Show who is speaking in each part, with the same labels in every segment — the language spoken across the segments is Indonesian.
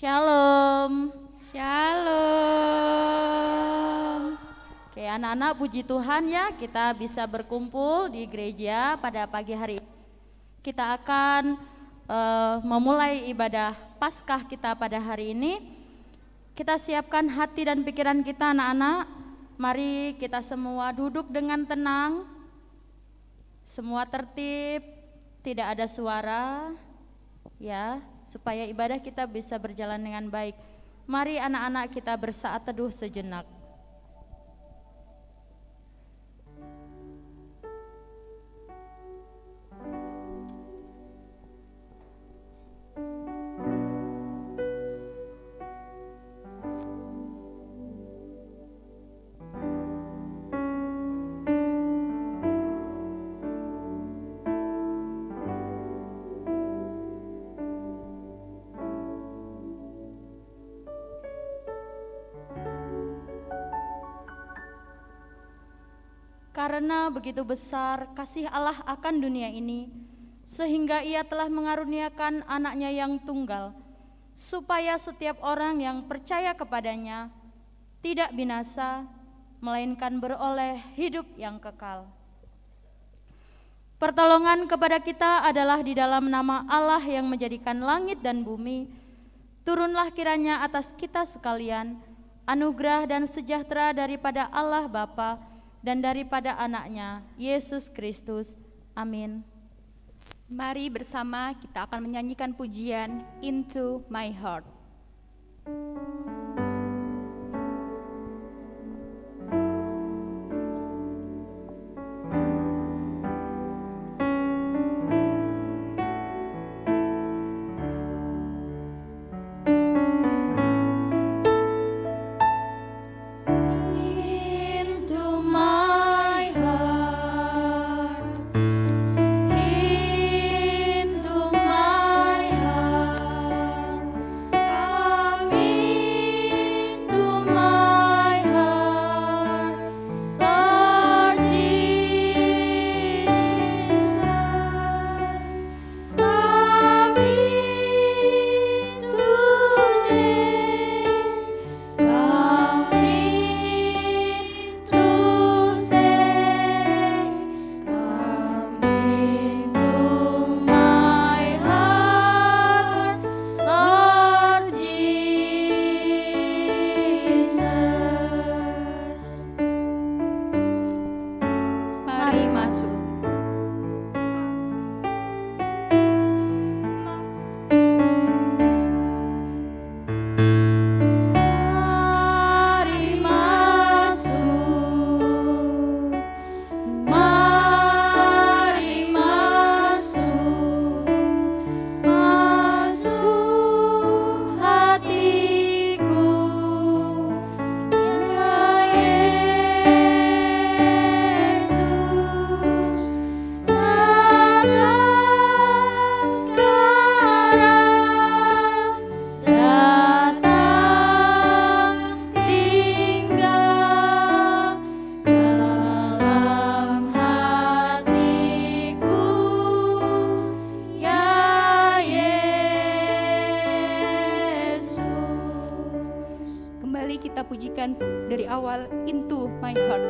Speaker 1: Shalom.
Speaker 2: Shalom.
Speaker 1: Oke, anak-anak, puji Tuhan ya, kita bisa berkumpul di gereja pada pagi hari ini. Kita akan memulai ibadah Paskah kita pada hari ini. Kita siapkan hati dan pikiran kita, anak-anak. Mari kita semua duduk dengan tenang. Semua tertib, tidak ada suara. Ya, supaya ibadah kita bisa berjalan dengan baik. Mari anak-anak kita bersaat teduh sejenak. Karena begitu besar kasih Allah akan dunia ini, sehingga Ia telah mengaruniakan anaknya yang tunggal, supaya setiap orang yang percaya kepadanya tidak binasa, melainkan beroleh hidup yang kekal. Pertolongan kepada kita adalah di dalam nama Allah yang menjadikan langit dan bumi. Turunlah kiranya atas kita sekalian anugerah dan sejahtera daripada Allah Bapa dan daripada anaknya, Yesus Kristus. Amin.
Speaker 2: Mari bersama kita akan menyanyikan pujian Into My Heart. Kita pujikan dari awal Into My Heart.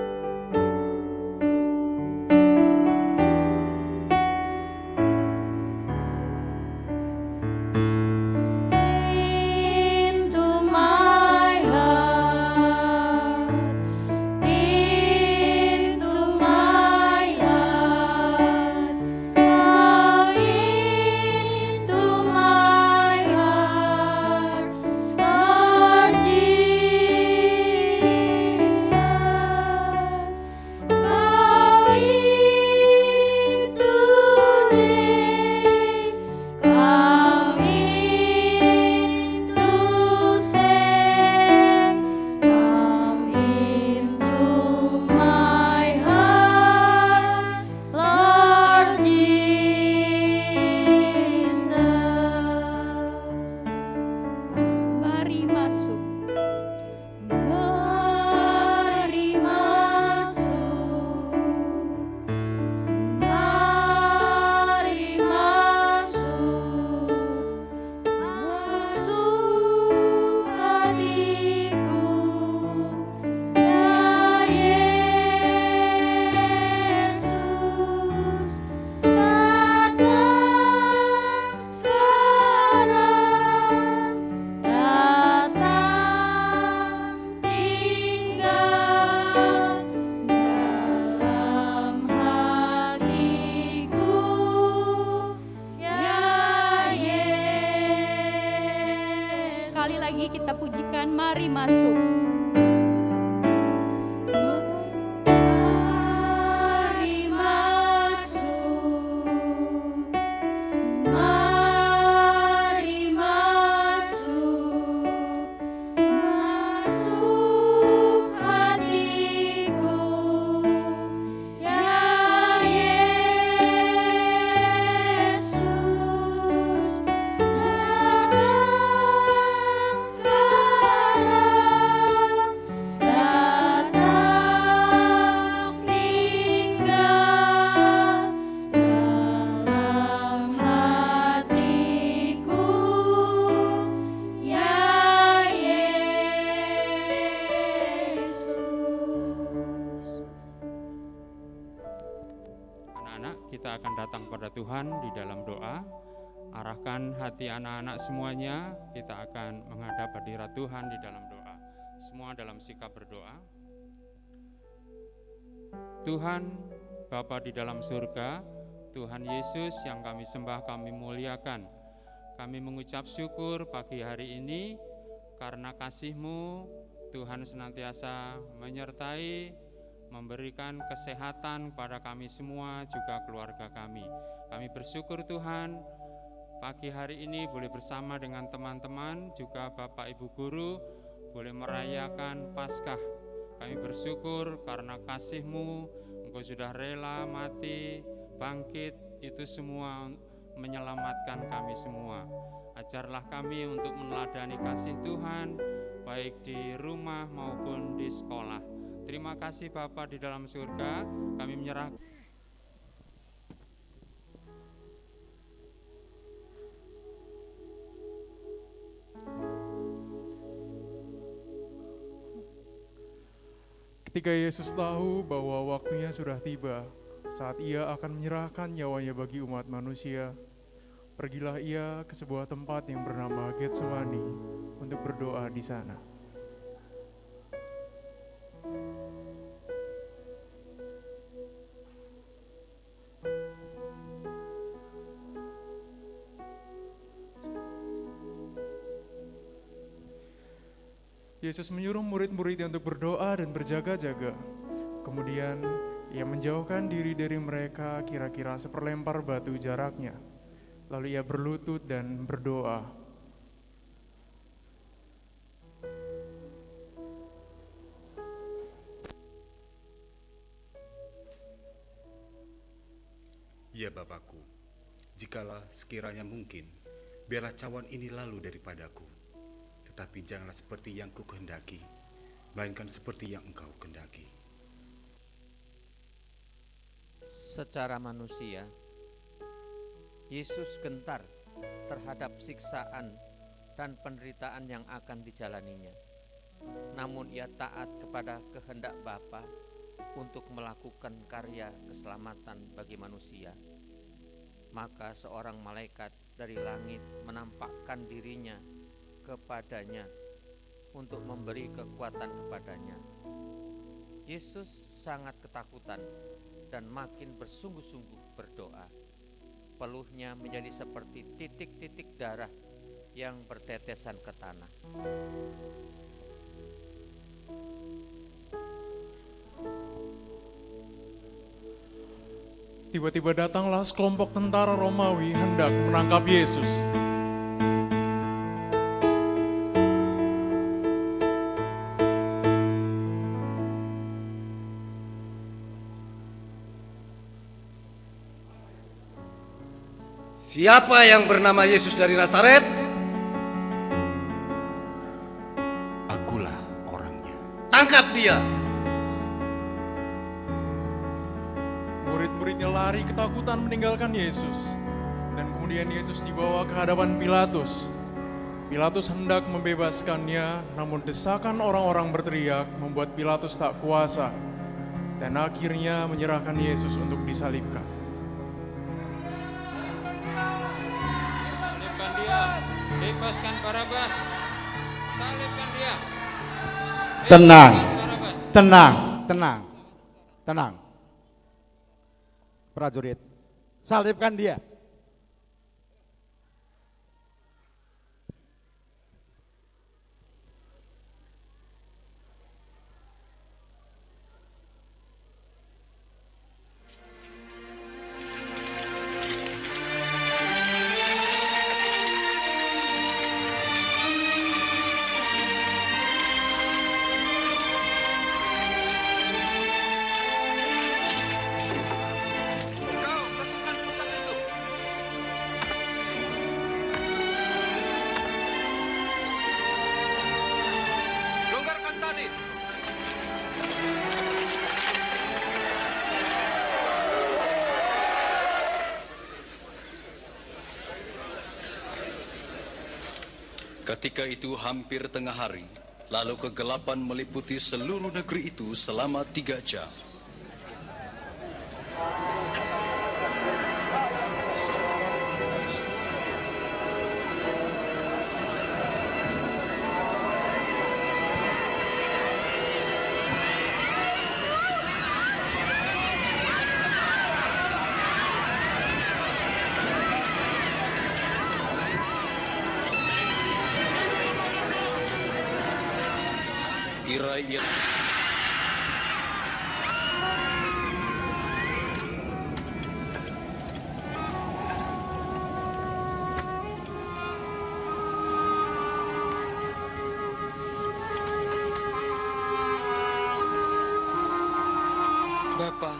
Speaker 2: mari masuk.
Speaker 3: Kita akan datang pada Tuhan di dalam doa. Arahkan hati anak-anak semuanya, kita akan menghadap hadirat Tuhan di dalam doa. Semua dalam sikap berdoa. Tuhan, Bapa di dalam surga, Tuhan Yesus yang kami sembah, kami muliakan. Kami mengucap syukur pagi hari ini karena kasih-Mu, Tuhan senantiasa menyertai, memberikan kesehatan pada kami semua, juga keluarga kami. Kami bersyukur Tuhan, pagi hari ini boleh bersama dengan teman-teman, juga Bapak Ibu Guru, boleh merayakan Paskah. Kami bersyukur karena kasih-Mu, Engkau sudah rela mati, bangkit, itu semua menyelamatkan kami semua. Ajarlah kami untuk meneladani kasih Tuhan, baik di rumah maupun di sekolah. Terima kasih Bapa di dalam surga, kami menyerahkan.
Speaker 4: Ketika Yesus tahu bahwa waktunya sudah tiba, saat ia akan menyerahkan nyawanya bagi umat manusia, pergilah ia ke sebuah tempat yang bernama Getsemani untuk berdoa di sana. Yesus menyuruh murid-muridnya untuk berdoa dan berjaga-jaga. Kemudian ia menjauhkan diri dari mereka kira-kira seperlempar batu jaraknya. Lalu ia berlutut dan berdoa.
Speaker 5: Ya Bapakku, jikalau sekiranya mungkin, biarlah cawan ini lalu daripadaku. Tetapi janganlah seperti yang ku kehendaki, melainkan seperti yang Engkau kehendaki.
Speaker 6: Secara manusia, Yesus gentar terhadap siksaan dan penderitaan yang akan dijalaninya. Namun ia taat kepada kehendak Bapa untuk melakukan karya keselamatan bagi manusia. Maka seorang malaikat dari langit menampakkan dirinya kepadanya untuk memberi kekuatan kepadanya. Yesus sangat ketakutan dan makin bersungguh-sungguh berdoa. Peluhnya menjadi seperti titik-titik darah yang bertetesan ke tanah.
Speaker 4: Tiba-tiba datanglah sekelompok tentara Romawi hendak menangkap Yesus.
Speaker 7: Siapa yang bernama Yesus dari Nazaret?
Speaker 5: Akulah orangnya.
Speaker 7: Tangkap dia.
Speaker 4: Murid-muridnya lari ketakutan meninggalkan Yesus. Dan kemudian Yesus dibawa ke hadapan Pilatus. Pilatus hendak membebaskannya, namun desakan orang-orang berteriak membuat Pilatus tak kuasa. Dan akhirnya menyerahkan Yesus untuk disalibkan.
Speaker 3: Bebaskan Barabas, salibkan dia.
Speaker 8: Tenang, tenang, tenang, tenang. Prajurit, salibkan dia.
Speaker 9: Ketika itu hampir tengah hari, lalu kegelapan meliputi seluruh negeri itu selama 3 jam. Tirai ia
Speaker 10: Bapa,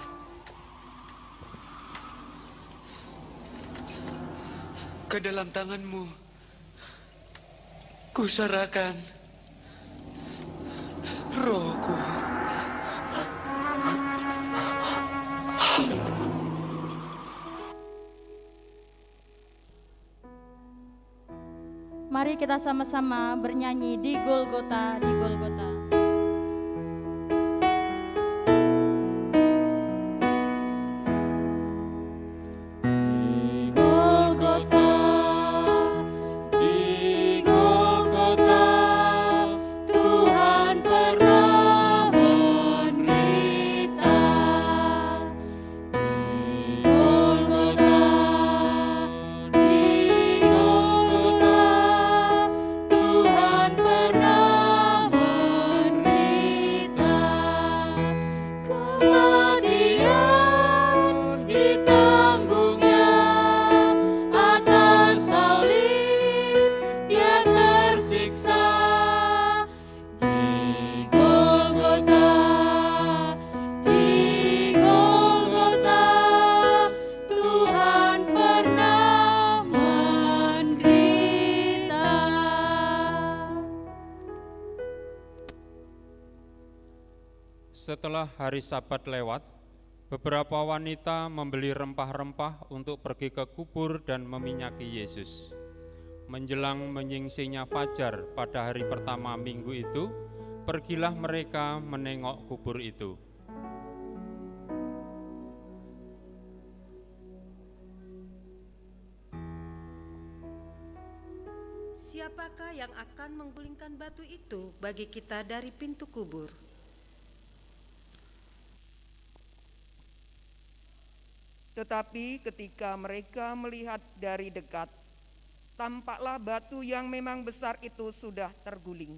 Speaker 10: ke dalam tangan-Mu kuserahkan rohku.
Speaker 1: Mari kita sama-sama bernyanyi di Golgota, di Golgota.
Speaker 3: Setelah hari Sabat lewat, beberapa wanita membeli rempah-rempah untuk pergi ke kubur dan meminyaki Yesus. Menjelang menyingsingnya fajar pada hari pertama minggu itu, pergilah mereka menengok kubur itu.
Speaker 11: Siapakah yang akan menggulingkan batu itu bagi kita dari pintu kubur?
Speaker 12: Tetapi ketika mereka melihat dari dekat, tampaklah batu yang memang besar itu sudah terguling.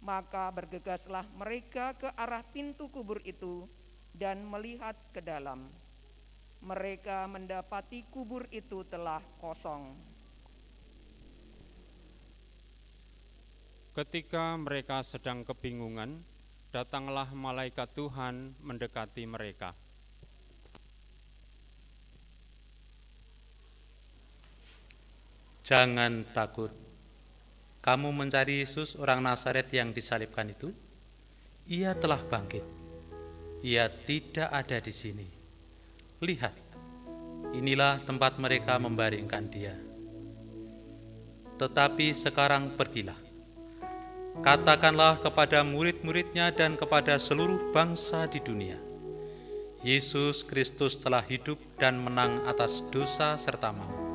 Speaker 12: Maka bergegaslah mereka ke arah pintu kubur itu dan melihat ke dalam. Mereka mendapati kubur itu telah kosong.
Speaker 3: Ketika mereka sedang kebingungan, datanglah malaikat Tuhan mendekati mereka.
Speaker 13: Jangan takut. Kamu mencari Yesus orang Nazaret yang disalibkan itu? Ia telah bangkit. Ia tidak ada di sini. Lihat, inilah tempat mereka membaringkan dia. Tetapi sekarang pergilah. Katakanlah kepada murid-muridnya dan kepada seluruh bangsa di dunia. Yesus Kristus telah hidup dan menang atas dosa serta maut.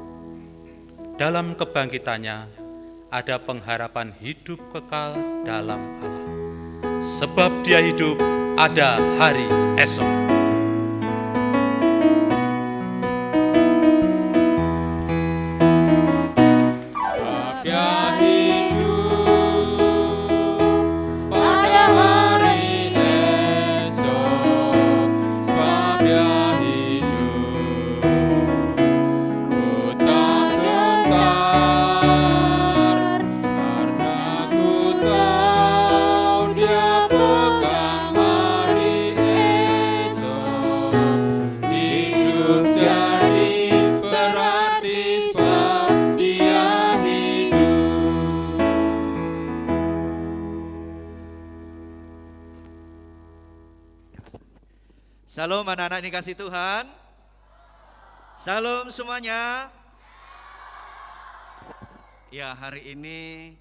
Speaker 13: Dalam kebangkitannya ada pengharapan hidup kekal dalam Allah. Sebab dia hidup, ada hari esok.
Speaker 14: Shalom anak-anak dikasih Tuhan. Shalom semuanya.
Speaker 15: Ya, hari ini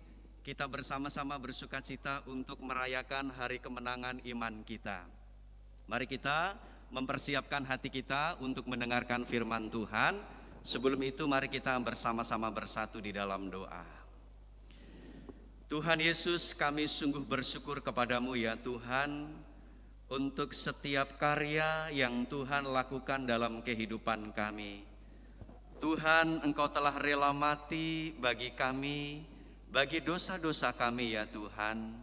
Speaker 15: kita bersama-sama bersukacita untuk merayakan hari kemenangan iman kita. Mari kita mempersiapkan hati kita untuk mendengarkan firman Tuhan. Sebelum itu mari kita bersama-sama bersatu di dalam doa. Tuhan Yesus, kami sungguh bersyukur kepadamu ya Tuhan, untuk setiap karya yang Tuhan lakukan dalam kehidupan kami. Tuhan, Engkau telah rela mati bagi kami, bagi dosa-dosa kami ya Tuhan.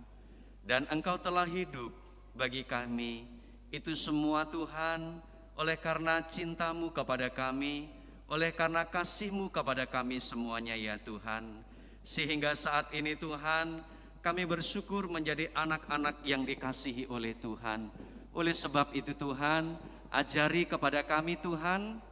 Speaker 15: Dan Engkau telah hidup bagi kami. Itu semua Tuhan, oleh karena cinta-Mu kepada kami, oleh karena kasih-Mu kepada kami semuanya ya Tuhan. Sehingga saat ini Tuhan, kami bersyukur menjadi anak-anak yang dikasihi oleh Tuhan. Oleh sebab itu Tuhan, ajari kepada kami Tuhan,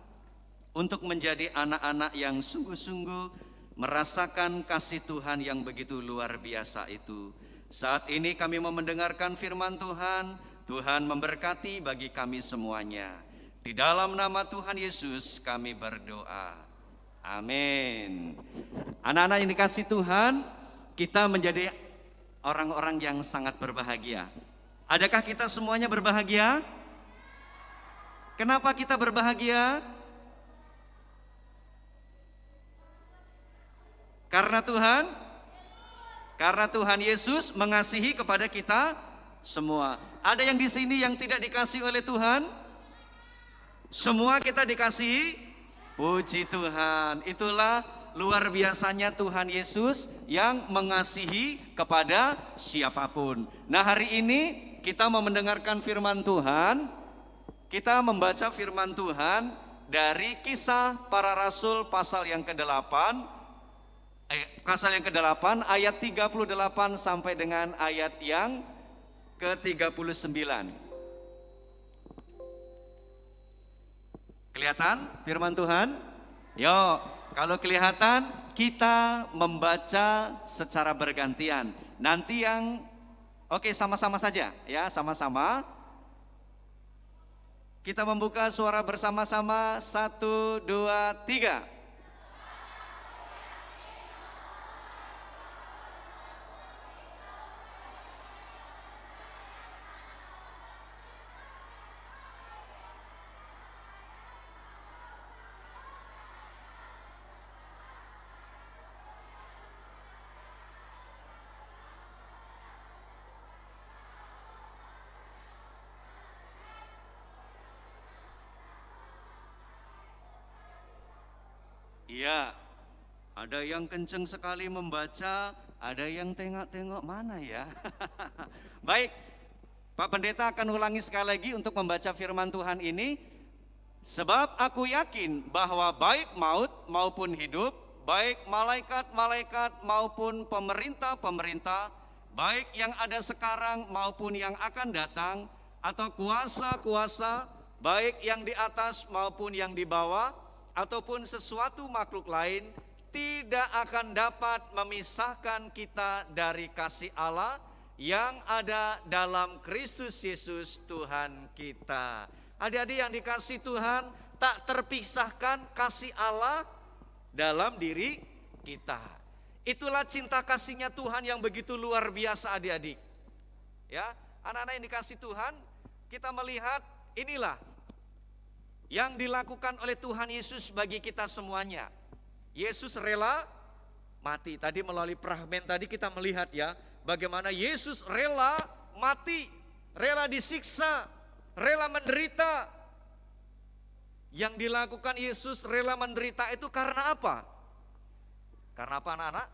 Speaker 15: untuk menjadi anak-anak yang sungguh-sungguh merasakan kasih Tuhan yang begitu luar biasa itu. Saat ini kami mau mendengarkan firman Tuhan, Tuhan memberkati bagi kami semuanya. Di dalam nama Tuhan Yesus kami berdoa. Amin. Anak-anak yang dikasih Tuhan, kita menjadi orang-orang yang sangat berbahagia. Adakah kita semuanya berbahagia? Kenapa kita berbahagia? Karena Tuhan Yesus mengasihi kepada kita semua. Ada yang di sini yang tidak dikasihi oleh Tuhan? Semua kita dikasihi. Puji Tuhan. Itulah luar biasanya Tuhan Yesus yang mengasihi kepada siapapun. Nah, hari ini kita mau mendengarkan firman Tuhan. Kita membaca firman Tuhan dari Kisah Para Rasul pasal yang ke-8. Pasal yang ke-8 ayat 38 sampai dengan ayat yang ke-39. Kelihatan firman Tuhan? Yo, kalau kelihatan kita membaca secara bergantian. Nanti yang sama-sama saja ya, sama-sama. Kita membuka suara bersama-sama 1, 2, 3. Iya, ada yang kenceng sekali membaca, ada yang tengok-tengok mana ya. Baik, Pak Pendeta akan ulangi sekali lagi untuk membaca firman Tuhan ini. Sebab aku yakin bahwa baik maut maupun hidup, baik malaikat-malaikat maupun pemerintah-pemerintah, baik yang ada sekarang maupun yang akan datang, atau kuasa-kuasa, baik yang di atas maupun yang di bawah, ataupun sesuatu makhluk lain, tidak akan dapat memisahkan kita dari kasih Allah yang ada dalam Kristus Yesus Tuhan kita. Adik-adik yang dikasih Tuhan, tak terpisahkan kasih Allah dalam diri kita. Itulah cinta kasihnya Tuhan yang begitu luar biasa adik-adik. Ya, anak-anak yang dikasih Tuhan, kita melihat inilah yang dilakukan oleh Tuhan Yesus bagi kita semuanya. Yesus rela mati. Tadi melalui fragmen tadi kita melihat ya, bagaimana Yesus rela mati, rela disiksa, rela menderita. Yang dilakukan Yesus rela menderita itu karena apa? Karena apa anak-anak?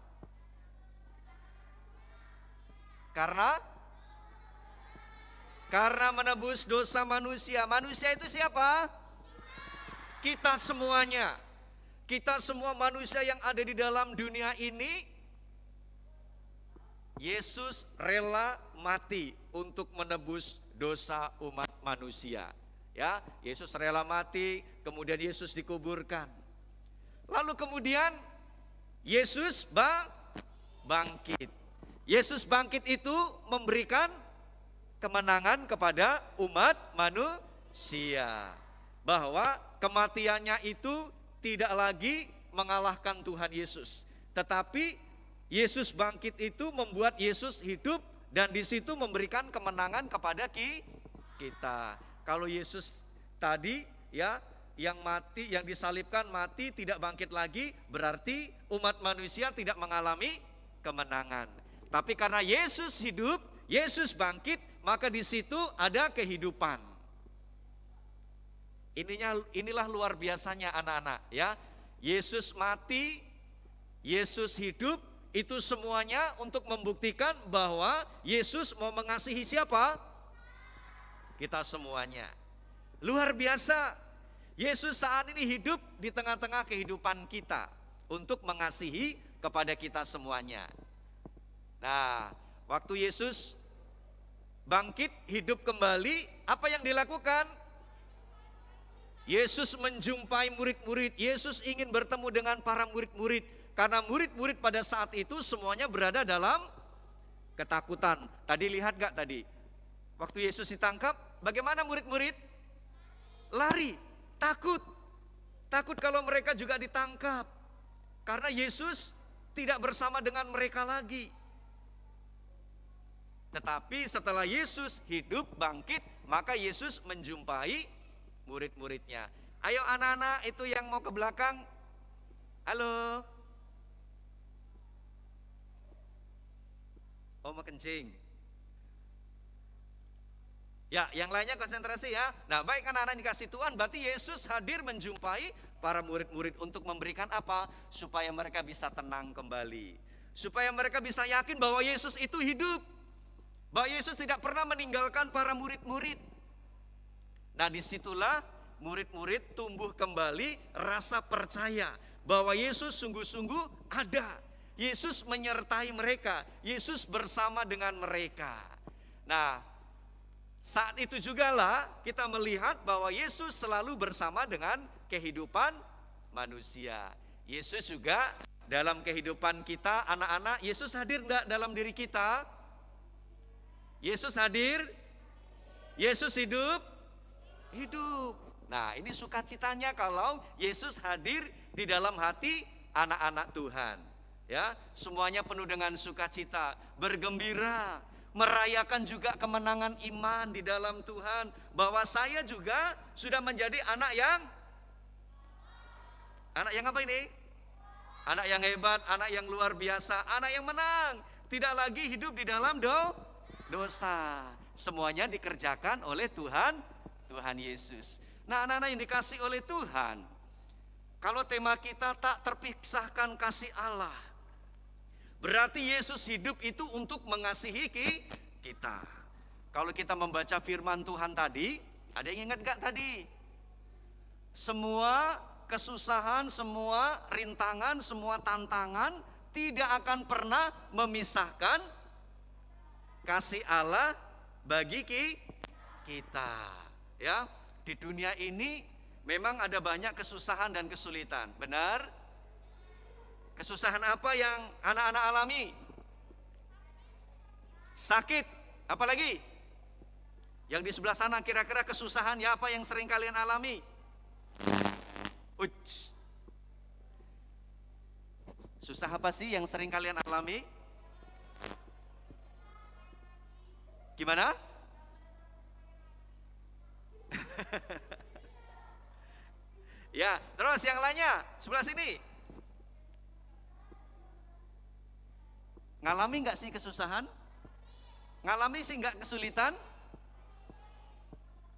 Speaker 15: Karena menebus dosa manusia. Manusia itu siapa? Kita semuanya, kita semua manusia yang ada di dalam dunia ini, Yesus rela mati untuk menebus dosa umat manusia. Ya, Yesus rela mati, kemudian Yesus dikuburkan. Lalu kemudian Yesus bangkit. Yesus bangkit itu memberikan kemenangan kepada umat manusia. Bahwa kematiannya itu tidak lagi mengalahkan Tuhan Yesus. Tetapi Yesus bangkit itu membuat Yesus hidup dan di situ memberikan kemenangan kepada kita. Kalau Yesus tadi ya yang mati, yang disalibkan mati tidak bangkit lagi, berarti umat manusia tidak mengalami kemenangan. Tapi karena Yesus hidup, Yesus bangkit, maka di situ ada kehidupan. Inilah luar biasanya anak-anak ya. Yesus mati, Yesus hidup, itu semuanya untuk membuktikan bahwa Yesus mau mengasihi siapa? Kita semuanya. Luar biasa. Yesus saat ini hidup di tengah-tengah kehidupan kita untuk mengasihi kepada kita semuanya. Nah, waktu Yesus bangkit, hidup kembali, apa yang dilakukan? Yesus menjumpai murid-murid, Yesus ingin bertemu dengan para murid-murid. Karena murid-murid pada saat itu semuanya berada dalam ketakutan. Tadi lihat gak tadi? Waktu Yesus ditangkap, bagaimana murid-murid? Lari, takut. Takut kalau mereka juga ditangkap. Karena Yesus tidak bersama dengan mereka lagi. Tetapi setelah Yesus hidup, bangkit, maka Yesus menjumpai murid-muridnya. Ayo anak-anak itu yang mau ke belakang. Halo. Oh, mau kencing. Ya, yang lainnya konsentrasi ya. Nah, baik anak-anak dikasih Tuhan, berarti Yesus hadir menjumpai para murid-murid untuk memberikan apa? Supaya mereka bisa tenang kembali. Supaya mereka bisa yakin bahwa Yesus itu hidup. Bahwa Yesus tidak pernah meninggalkan para murid-murid. Nah, disitulah murid-murid tumbuh kembali rasa percaya bahwa Yesus sungguh-sungguh ada. Yesus menyertai mereka, Yesus bersama dengan mereka. Nah, saat itu jugalah kita melihat bahwa Yesus selalu bersama dengan kehidupan manusia. Yesus juga dalam kehidupan kita, anak-anak, Yesus hadir enggak dalam diri kita? Yesus hadir? Yesus hidup? Hidup. Nah, ini sukacitanya kalau Yesus hadir di dalam hati anak-anak Tuhan. Ya, semuanya penuh dengan sukacita, bergembira, merayakan juga kemenangan iman di dalam Tuhan, bahwa saya juga sudah menjadi anak yang apa ini? Anak yang hebat, anak yang luar biasa, anak yang menang, tidak lagi hidup di dalam dosa. Semuanya dikerjakan oleh Tuhan Yesus. Nah, anak-anak yang dikasih oleh Tuhan, kalau tema kita tak terpisahkan kasih Allah, berarti Yesus hidup itu untuk mengasihi kita. Kalau kita membaca firman Tuhan tadi, ada yang ingat gak tadi? Semua kesusahan, semua rintangan, semua tantangan tidak akan pernah memisahkan kasih Allah bagi kita. Ya, di dunia ini memang ada banyak kesusahan dan kesulitan, benar? Kesusahan apa yang anak-anak alami? Sakit, apalagi? Yang di sebelah sana kira-kira kesusahan ya apa yang sering kalian alami? Susah apa sih yang sering kalian alami? Gimana? Ya, terus yang lainnya sebelah sini. Ngalami nggak sih kesusahan? Ngalami sih nggak kesulitan?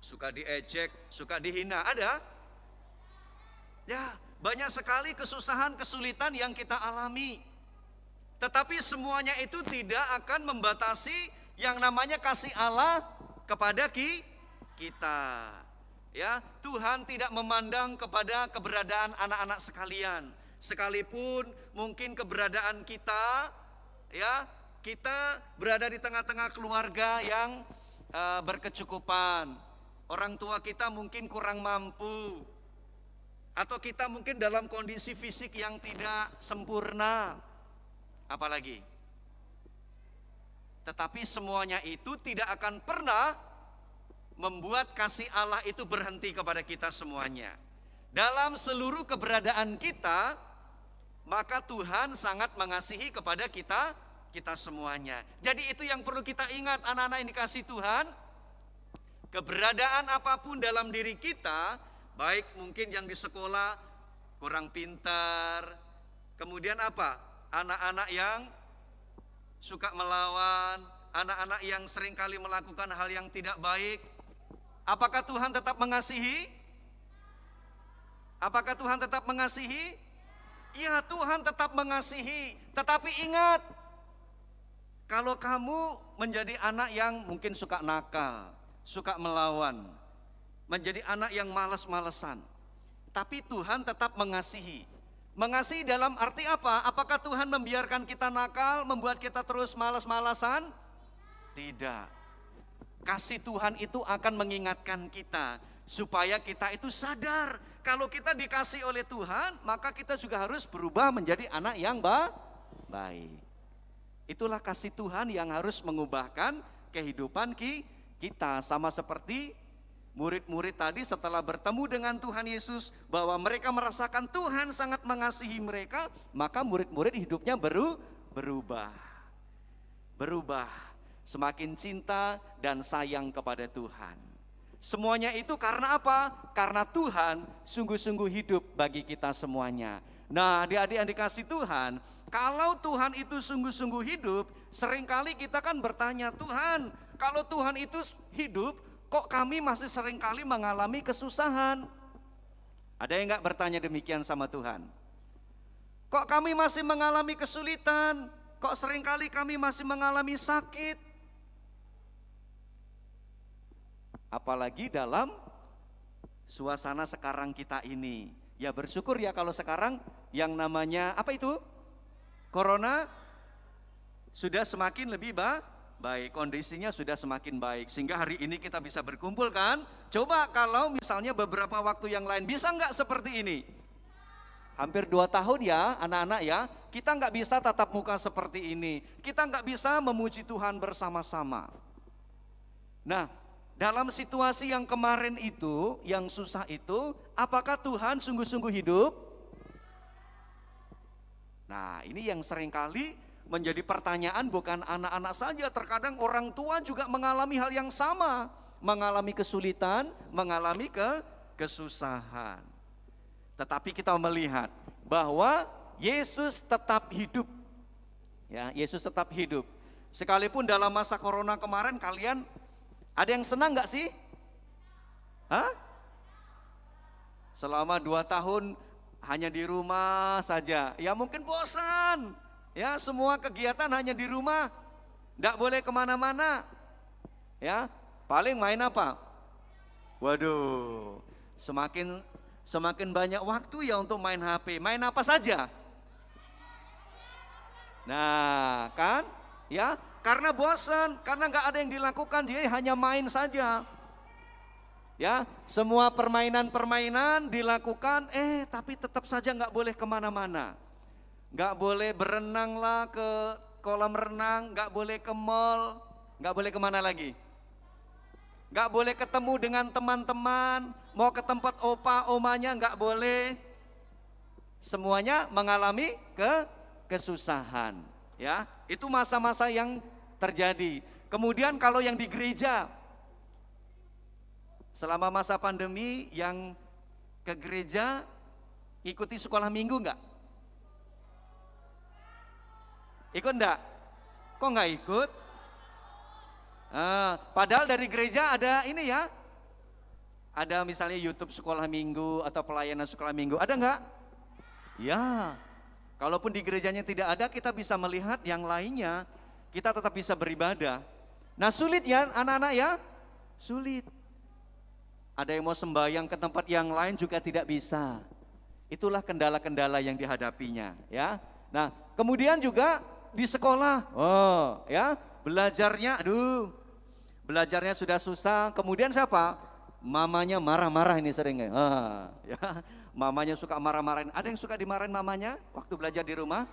Speaker 15: Suka diejek, suka dihina, ada? Ya, banyak sekali kesusahan, kesulitan yang kita alami. Tetapi semuanya itu tidak akan membatasi yang namanya kasih Allah kepada kita. Ya, Tuhan tidak memandang kepada keberadaan anak-anak sekalian. Sekalipun mungkin keberadaan kita, ya, kita berada di tengah-tengah keluarga yang berkecukupan. Orang tua kita mungkin kurang mampu. Atau kita mungkin dalam kondisi fisik yang tidak sempurna. Apalagi? Tetapi semuanya itu tidak akan pernah membuat kasih Allah itu berhenti kepada kita semuanya. Dalam seluruh keberadaan kita, maka Tuhan sangat mengasihi kepada kita semuanya. Jadi itu yang perlu kita ingat anak-anak yang dikasihi Tuhan. Keberadaan apapun dalam diri kita, baik mungkin yang di sekolah kurang pintar, kemudian apa? Anak-anak yang suka melawan, anak-anak yang seringkali melakukan hal yang tidak baik. Apakah Tuhan tetap mengasihi? Apakah Tuhan tetap mengasihi? Ya, Tuhan tetap mengasihi. Tetapi ingat, kalau kamu menjadi anak yang mungkin suka nakal, suka melawan, menjadi anak yang malas-malesan, tapi Tuhan tetap mengasihi. Mengasihi dalam arti apa? Apakah Tuhan membiarkan kita nakal, membuat kita terus malas-malasan? Tidak. Kasih Tuhan itu akan mengingatkan kita supaya kita itu sadar kalau kita dikasih oleh Tuhan, maka kita juga harus berubah menjadi anak yang baik. Itulah kasih Tuhan yang harus mengubahkan kehidupan kita, sama seperti murid-murid tadi setelah bertemu dengan Tuhan Yesus bahwa mereka merasakan Tuhan sangat mengasihi mereka, maka murid-murid hidupnya berubah. Semakin cinta dan sayang kepada Tuhan. Semuanya itu karena apa? Karena Tuhan sungguh-sungguh hidup bagi kita semuanya. Nah, adik-adik yang dikasih Tuhan, kalau Tuhan itu sungguh-sungguh hidup, seringkali kita kan bertanya, Tuhan, kalau Tuhan itu hidup, kok kami masih seringkali mengalami kesusahan? Ada yang enggak bertanya demikian sama Tuhan? Kok kami masih mengalami kesulitan? Kok seringkali kami masih mengalami sakit? Apalagi dalam suasana sekarang kita ini. Ya bersyukur ya kalau sekarang yang namanya apa itu? Corona sudah semakin lebih baik, kondisinya sudah semakin baik. Sehingga hari ini kita bisa berkumpul kan? Coba kalau misalnya beberapa waktu yang lain, bisa nggak seperti ini? Hampir 2 tahun ya anak-anak ya, kita nggak bisa tatap muka seperti ini. Kita nggak bisa memuji Tuhan bersama-sama. Nah, dalam situasi yang kemarin itu, yang susah itu, apakah Tuhan sungguh-sungguh hidup? Nah, ini yang seringkali menjadi pertanyaan bukan anak-anak saja, terkadang orang tua juga mengalami hal yang sama, mengalami kesulitan, mengalami kesusahan. Tetapi kita melihat bahwa Yesus tetap hidup. Ya, Yesus tetap hidup. Sekalipun dalam masa corona kemarin kalian ada yang senang gak sih? Hah? Selama 2 tahun hanya di rumah saja. Ya mungkin bosan. Ya semua kegiatan hanya di rumah. Gak boleh kemana-mana. Ya paling main apa? Waduh, semakin banyak waktu ya untuk main HP. Main apa saja? Nah kan? Ya karena bosan, karena nggak ada yang dilakukan, dia hanya main saja. Ya, semua permainan-permainan dilakukan, tapi tetap saja nggak boleh kemana-mana. Nggak boleh berenang lah ke kolam renang, nggak boleh ke mall, nggak boleh kemana lagi. Nggak boleh ketemu dengan teman-teman, mau ke tempat opa, omanya nggak boleh. Semuanya mengalami kesusahan. Ya, itu masa-masa yang terjadi. Kemudian kalau yang di gereja, selama masa pandemi yang ke gereja ikuti sekolah minggu enggak? Ikut enggak? Kok enggak ikut? Padahal dari gereja ada ini ya, ada misalnya YouTube sekolah minggu atau pelayanan sekolah minggu, ada enggak? Ya, kalaupun di gerejanya tidak ada, kita bisa melihat yang lainnya. Kita tetap bisa beribadah. Nah sulit ya anak-anak ya? Sulit. Ada yang mau sembahyang ke tempat yang lain juga tidak bisa. Itulah kendala-kendala yang dihadapinya ya. Nah kemudian juga di sekolah, ya belajarnya, belajarnya sudah susah. Kemudian siapa? Mamanya marah-marah ini sering ya. Mamanya suka marah-marahin. Ada yang suka dimarahin mamanya waktu belajar di rumah?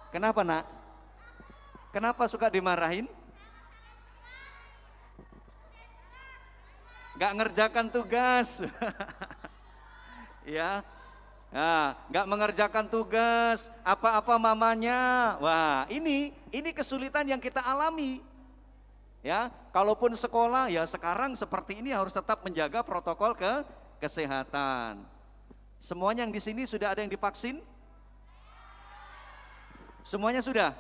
Speaker 15: Kenapa nak? Kenapa suka dimarahin? Gak ngerjakan tugas. Ya. Nah, nggak mengerjakan tugas, apa-apa mamanya. Wah, ini kesulitan yang kita alami. Ya, kalaupun sekolah ya sekarang seperti ini harus tetap menjaga protokol kesehatan. Semuanya yang di sini sudah ada yang divaksin? Semuanya sudah?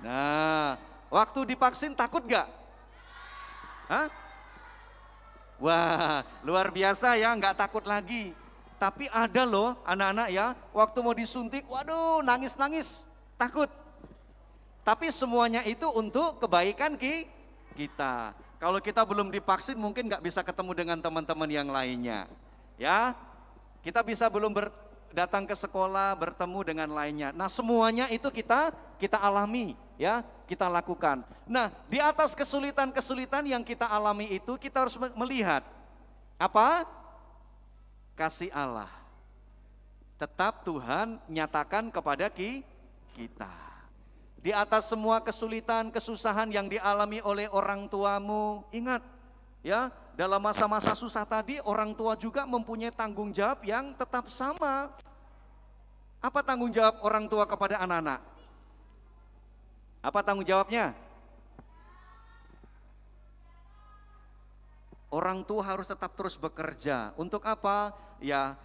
Speaker 15: Nah, waktu divaksin takut gak? Hah? Wah, luar biasa ya, nggak takut lagi. Tapi ada loh anak-anak ya, waktu mau disuntik, waduh nangis-nangis, takut. Tapi semuanya itu untuk kebaikan kita. Kalau kita belum divaksin mungkin nggak bisa ketemu dengan teman-teman yang lainnya. Ya, kita bisa belum datang ke sekolah, bertemu dengan lainnya. Nah semuanya itu kita alami ya, kita lakukan. Nah di atas kesulitan-kesulitan yang kita alami itu kita harus melihat apa? Kasih Allah. Tetap Tuhan nyatakan kepada kita. Di atas semua kesulitan, kesusahan yang dialami oleh orang tuamu, ingat ya, dalam masa-masa susah tadi orang tua juga mempunyai tanggung jawab yang tetap sama. Apa tanggung jawab orang tua kepada anak-anak? Apa tanggung jawabnya? Orang tua harus tetap terus bekerja. Untuk apa? Ya,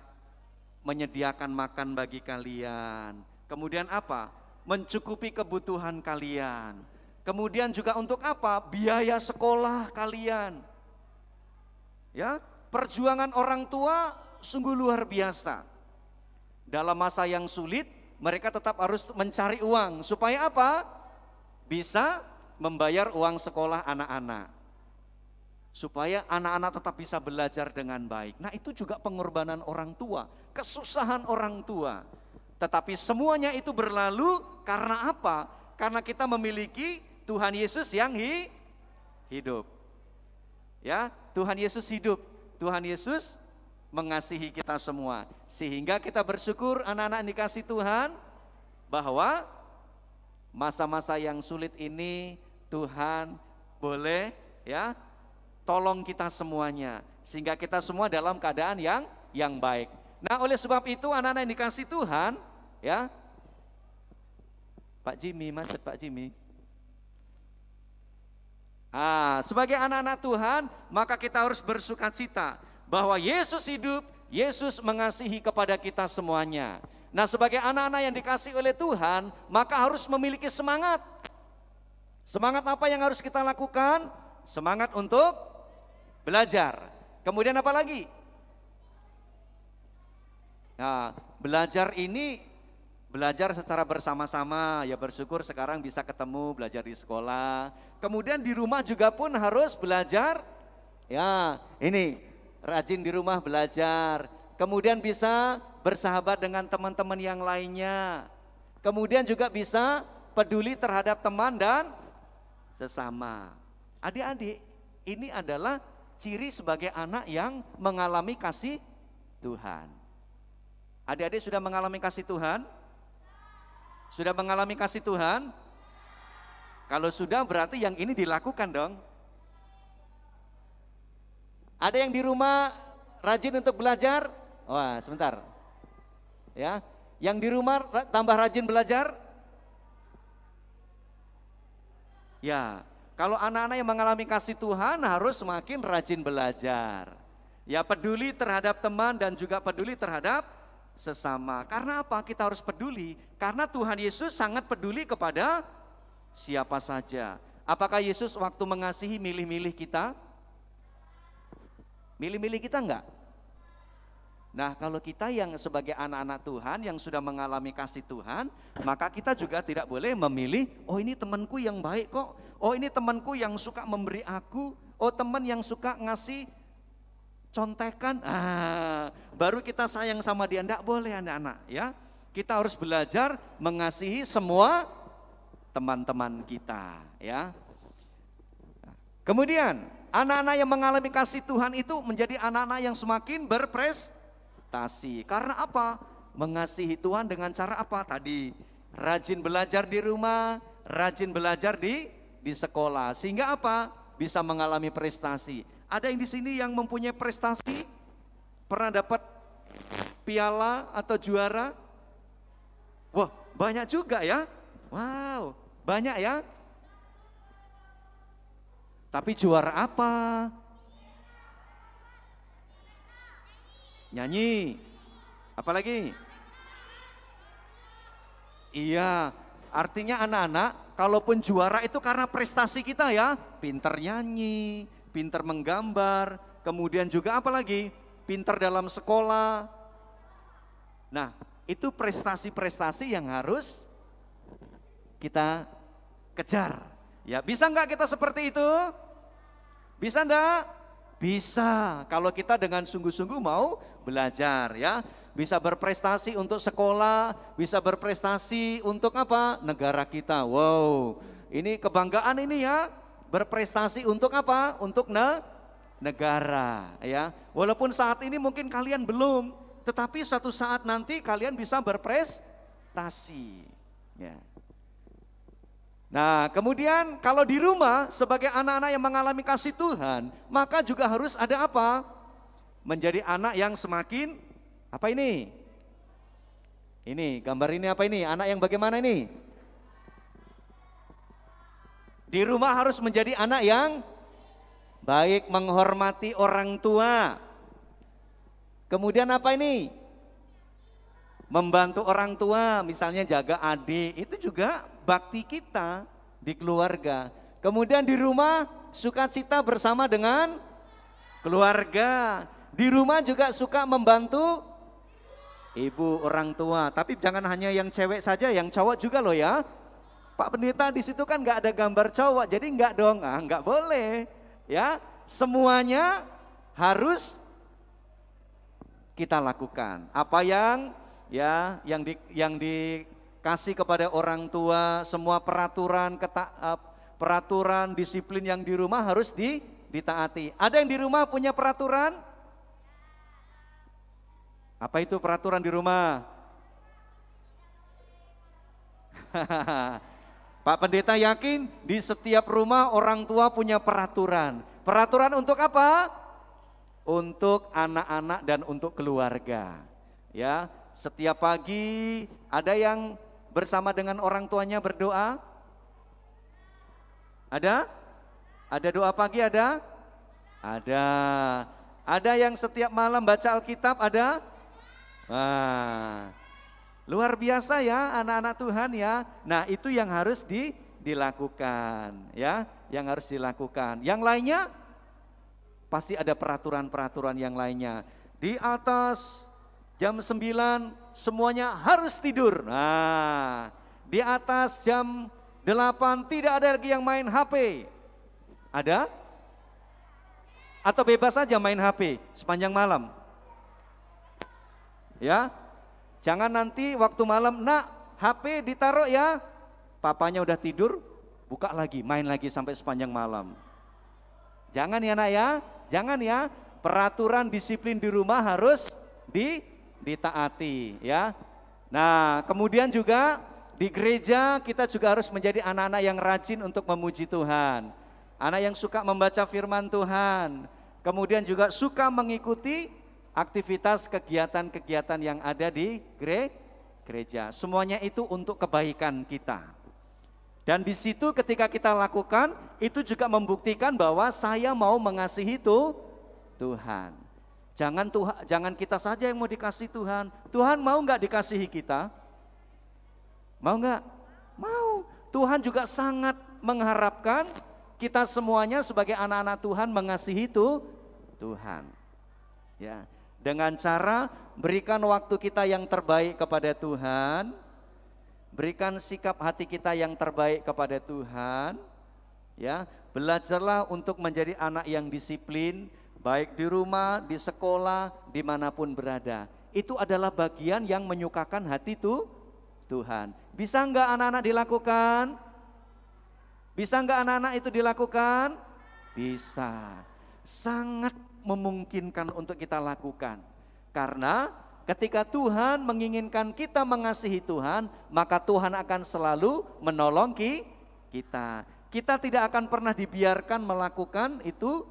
Speaker 15: menyediakan makan bagi kalian. Kemudian apa? Mencukupi kebutuhan kalian. Kemudian juga untuk apa? Biaya sekolah kalian. Ya, perjuangan orang tua sungguh luar biasa. Dalam masa yang sulit, mereka tetap harus mencari uang. Supaya apa? Bisa membayar uang sekolah anak-anak. Supaya anak-anak tetap bisa belajar dengan baik. Nah itu juga pengorbanan orang tua, kesusahan orang tua. Tetapi semuanya itu berlalu karena apa? Karena kita memiliki Tuhan Yesus yang hidup. Ya, Tuhan Yesus hidup. Tuhan Yesus mengasihi kita semua. Sehingga kita bersyukur anak-anak yang dikasih Tuhan bahwa masa-masa yang sulit ini Tuhan boleh ya tolong kita semuanya, sehingga kita semua dalam keadaan yang baik. Nah oleh sebab itu anak-anak yang dikasih Tuhan ya, Pak Jimmy, macet Pak Jimmy. Sebagai anak-anak Tuhan maka kita harus bersukacita bahwa Yesus hidup, Yesus mengasihi kepada kita semuanya. Nah sebagai anak-anak yang dikasih oleh Tuhan maka harus memiliki semangat. Semangat apa yang harus kita lakukan? Semangat untuk belajar. Kemudian apa lagi? Nah, belajar ini belajar secara bersama-sama, ya bersyukur sekarang bisa ketemu belajar di sekolah. Kemudian di rumah juga pun harus belajar. Ya, ini rajin di rumah belajar. Kemudian bisa bersahabat dengan teman-teman yang lainnya. Kemudian juga bisa peduli terhadap teman dan sesama. Adik-adik, ini adalah ciri sebagai anak yang mengalami kasih Tuhan. Adik-adik sudah mengalami kasih Tuhan? Sudah mengalami kasih Tuhan? Kalau sudah berarti yang ini dilakukan dong. Ada yang di rumah rajin untuk belajar? Wah, sebentar. Ya, yang di rumah tambah rajin belajar? Ya. Kalau anak-anak yang mengalami kasih Tuhan harus semakin rajin belajar. Ya peduli terhadap teman dan juga peduli terhadap sesama. Karena apa? Kita harus peduli. Karena Tuhan Yesus sangat peduli kepada siapa saja. Apakah Yesus waktu mengasihi milih-milih kita? Milih-milih kita enggak? Nah kalau kita yang sebagai anak-anak Tuhan yang sudah mengalami kasih Tuhan, maka kita juga tidak boleh memilih, oh ini temanku yang baik kok, oh ini temanku yang suka memberi aku, oh teman yang suka ngasih contekan, baru kita sayang sama dia. Enggak boleh anak-anak ya, kita harus belajar mengasihi semua teman-teman kita ya. Kemudian anak-anak yang mengalami kasih Tuhan itu menjadi anak-anak yang semakin berprestasi. Karena apa? Mengasihi Tuhan dengan cara apa? Tadi rajin belajar di rumah, rajin belajar di sekolah. Sehingga apa? Bisa mengalami prestasi. Ada yang di sini yang mempunyai prestasi? Pernah dapat piala atau juara? Wah, banyak juga ya. Wow, banyak ya. Tapi juara apa? Nyanyi. Apalagi? Iya, artinya anak-anak, kalaupun juara itu karena prestasi kita ya. Pinter nyanyi, pinter menggambar, kemudian juga apa lagi? Pinter dalam sekolah. Nah, itu prestasi-prestasi yang harus kita kejar. Ya, bisa enggak kita seperti itu? Bisa enggak? Bisa, kalau kita dengan sungguh-sungguh mau belajar ya. Bisa berprestasi untuk sekolah, bisa berprestasi untuk apa? Negara kita. Wow, ini kebanggaan ini ya. Berprestasi untuk apa? Untuk negara ya. Walaupun saat ini mungkin kalian belum, tetapi suatu saat nanti kalian bisa berprestasi ya. Nah, kemudian kalau di rumah sebagai anak-anak yang mengalami kasih Tuhan, maka juga harus ada apa? Menjadi anak yang semakin, apa ini? Ini, gambar ini apa ini? Anak yang bagaimana ini? Di rumah harus menjadi anak yang baik, menghormati orang tua. Kemudian apa ini? Membantu orang tua, misalnya jaga adik, itu juga bakti kita di keluarga. Kemudian di rumah sukacita bersama dengan keluarga. Di rumah juga suka membantu ibu orang tua. Tapi jangan hanya yang cewek saja, yang cowok juga loh ya. Pak Pendeta di situ kan nggak ada gambar cowok, jadi nggak dong, nggak boleh. Ya, semuanya harus kita lakukan. Apa yang yang dikasih kepada orang tua, semua peraturan disiplin yang di rumah harus ditaati. Ada yang di rumah punya peraturan? Apa itu peraturan di rumah? Pak Pendeta yakin di setiap rumah orang tua punya peraturan. Peraturan untuk apa? Untuk anak-anak dan untuk keluarga. Ya. Setiap pagi ada yang bersama dengan orang tuanya berdoa? Ada? Ada doa pagi ada? Ada. Ada yang setiap malam baca Alkitab ada? Wah, luar biasa ya anak-anak Tuhan ya. Nah itu yang harus dilakukan ya, yang harus dilakukan. Yang lainnya pasti ada peraturan-peraturan yang lainnya. Di atas jam 9 semuanya harus tidur. Nah, di atas jam 8 tidak ada lagi yang main HP. Ada? Atau bebas saja main HP sepanjang malam? Ya, jangan nanti waktu malam, nak HP ditaruh ya. Papanya udah tidur, buka lagi, main lagi sampai sepanjang malam. Jangan ya nak ya, jangan ya. Peraturan disiplin di rumah harus ditaati ya. Nah kemudian juga di gereja kita juga harus menjadi anak-anak yang rajin untuk memuji Tuhan. Anak yang suka membaca firman Tuhan. Kemudian juga suka mengikuti aktivitas kegiatan-kegiatan yang ada di gereja. Semuanya itu untuk kebaikan kita. Dan di situ ketika kita lakukan itu juga membuktikan bahwa saya mau mengasihi Tuhan. Jangan kita saja yang mau dikasih Tuhan. Tuhan mau nggak dikasihi kita? Mau nggak? Mau. Tuhan juga sangat mengharapkan kita semuanya sebagai anak-anak Tuhan mengasihi Tuhan. Ya, dengan cara berikan waktu kita yang terbaik kepada Tuhan, berikan sikap hati kita yang terbaik kepada Tuhan. Ya, belajarlah untuk menjadi anak yang disiplin. Baik di rumah, di sekolah, dimanapun berada. Itu adalah bagian yang menyukakan hati Tuhan. Bisa enggak anak-anak dilakukan? Bisa enggak anak-anak itu dilakukan? Bisa. Sangat memungkinkan untuk kita lakukan. Karena ketika Tuhan menginginkan kita mengasihi Tuhan, maka Tuhan akan selalu menolong kita. Kita tidak akan pernah dibiarkan melakukan itu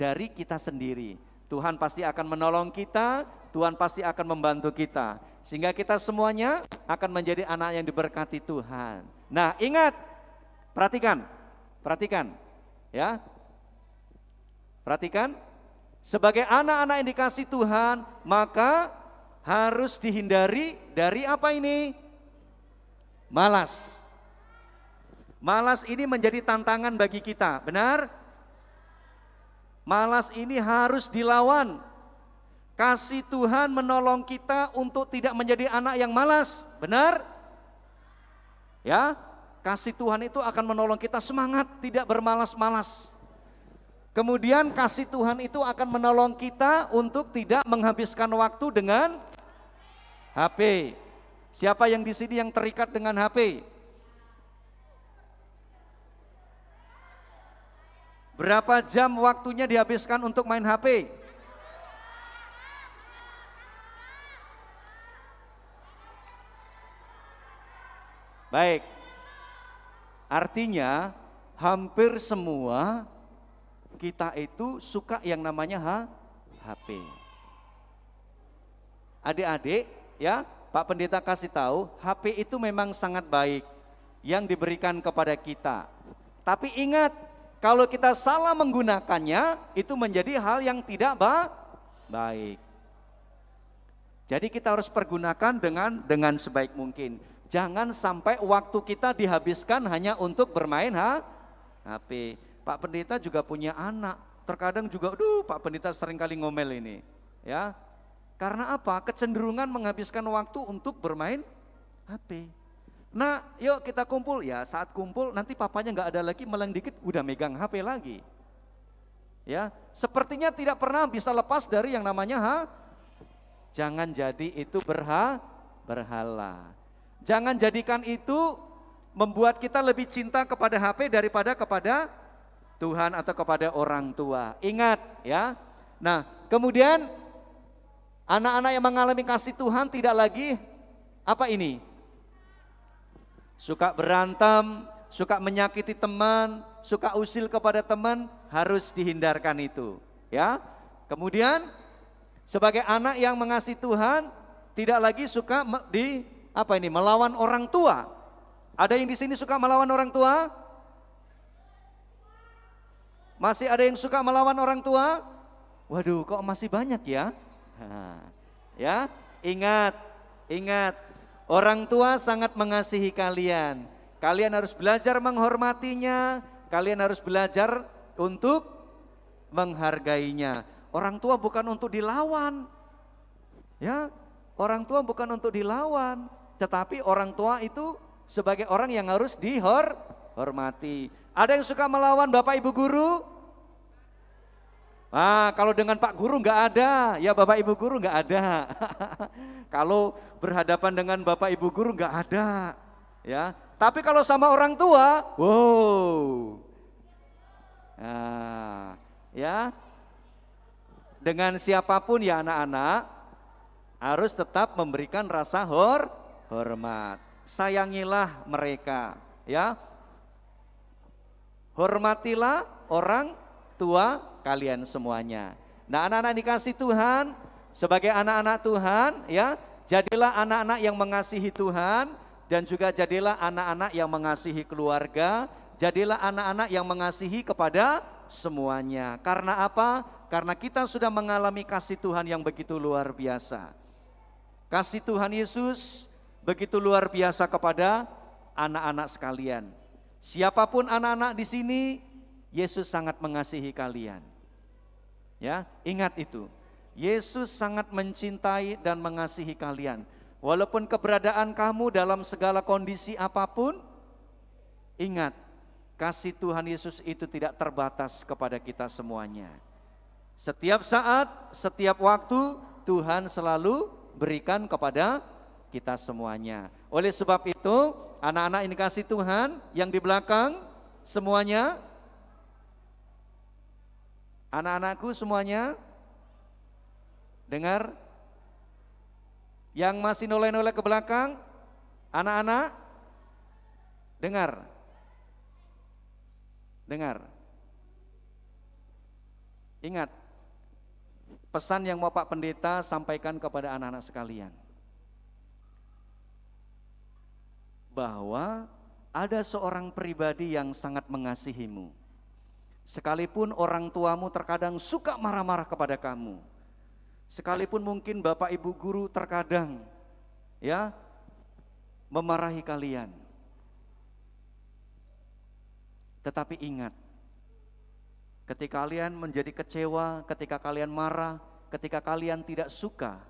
Speaker 15: dari kita sendiri. Tuhan pasti akan menolong kita, Tuhan pasti akan membantu kita. Sehingga kita semuanya akan menjadi anak yang diberkati Tuhan. Nah, ingat, perhatikan, ya. Perhatikan, sebagai anak-anak yang dikasih Tuhan, maka harus dihindari dari apa ini? Malas. Malas ini menjadi tantangan bagi kita, benar? Malas ini harus dilawan. Kasih Tuhan menolong kita untuk tidak menjadi anak yang malas, benar? Ya, kasih Tuhan itu akan menolong kita semangat, tidak bermalas-malas. Kemudian kasih Tuhan itu akan menolong kita untuk tidak menghabiskan waktu dengan HP. Siapa yang di sini yang terikat dengan HP? Berapa jam waktunya dihabiskan untuk main HP? Baik, artinya hampir semua kita itu suka yang namanya HP. Adik-adik, ya, Pak Pendeta kasih tahu, HP itu memang sangat baik yang diberikan kepada kita. Tapi ingat, kalau kita salah menggunakannya, itu menjadi hal yang tidak baik. Jadi kita harus pergunakan dengan sebaik mungkin. Jangan sampai waktu kita dihabiskan hanya untuk bermain HP. Pak Pendeta juga punya anak, terkadang juga, Pak Pendeta sering kali ngomel ini. Ya, karena apa? Kecenderungan menghabiskan waktu untuk bermain HP. Nah, yuk kita kumpul, ya saat kumpul nanti papanya nggak ada lagi, meleng dikit udah megang HP lagi. Ya, sepertinya tidak pernah bisa lepas dari yang namanya Jangan jadi itu berhala. Jangan jadikan itu membuat kita lebih cinta kepada HP daripada kepada Tuhan atau kepada orang tua. Ingat ya. Nah, kemudian anak-anak yang mengalami kasih Tuhan tidak lagi apa ini? Suka berantem, suka menyakiti teman, suka usil kepada teman, harus dihindarkan itu, ya. Kemudian sebagai anak yang mengasihi Tuhan, tidak lagi suka melawan orang tua. Ada yang di sini suka melawan orang tua? Masih ada yang suka melawan orang tua? Waduh, kok masih banyak ya? Ya, ingat. Orang tua sangat mengasihi kalian. Kalian harus belajar menghormatinya, kalian harus belajar untuk menghargainya. Orang tua bukan untuk dilawan. Ya, orang tua bukan untuk dilawan, tetapi orang tua itu sebagai orang yang harus dihormati. Ada yang suka melawan Bapak Ibu guru? Kalau dengan Pak Guru nggak ada, ya Bapak Ibu Guru nggak ada. Kalau berhadapan dengan Bapak Ibu Guru nggak ada, ya. Tapi kalau sama orang tua, wow, ya. Dengan siapapun ya anak-anak harus tetap memberikan rasa hormat. Sayangilah mereka, ya. Hormatilah orang tua kalian semuanya. Nah, anak-anak dikasih Tuhan, sebagai anak-anak Tuhan, ya, jadilah anak-anak yang mengasihi Tuhan dan juga jadilah anak-anak yang mengasihi keluarga, jadilah anak-anak yang mengasihi kepada semuanya. Karena apa? Karena kita sudah mengalami kasih Tuhan yang begitu luar biasa. Kasih Tuhan Yesus begitu luar biasa kepada anak-anak sekalian. Siapapun anak-anak di sini, Yesus sangat mengasihi kalian. Ya, ingat itu. Yesus sangat mencintai dan mengasihi kalian. Walaupun keberadaan kamu dalam segala kondisi apapun, ingat, kasih Tuhan Yesus itu tidak terbatas kepada kita semuanya. Setiap saat, setiap waktu, Tuhan selalu berikan kepada kita semuanya. Oleh sebab itu, anak-anak ini kasih Tuhan yang di belakang semuanya, anak-anakku semuanya, dengar. Yang masih noleh-noleh ke belakang, anak-anak, dengar. Ingat, pesan yang mau Pak Pendeta sampaikan kepada anak-anak sekalian. Bahwa ada seorang pribadi yang sangat mengasihimu. Sekalipun orang tuamu terkadang suka marah-marah kepada kamu. Sekalipun mungkin Bapak Ibu guru terkadang ya memarahi kalian. Tetapi ingat, ketika kalian menjadi kecewa, ketika kalian marah, ketika kalian tidak suka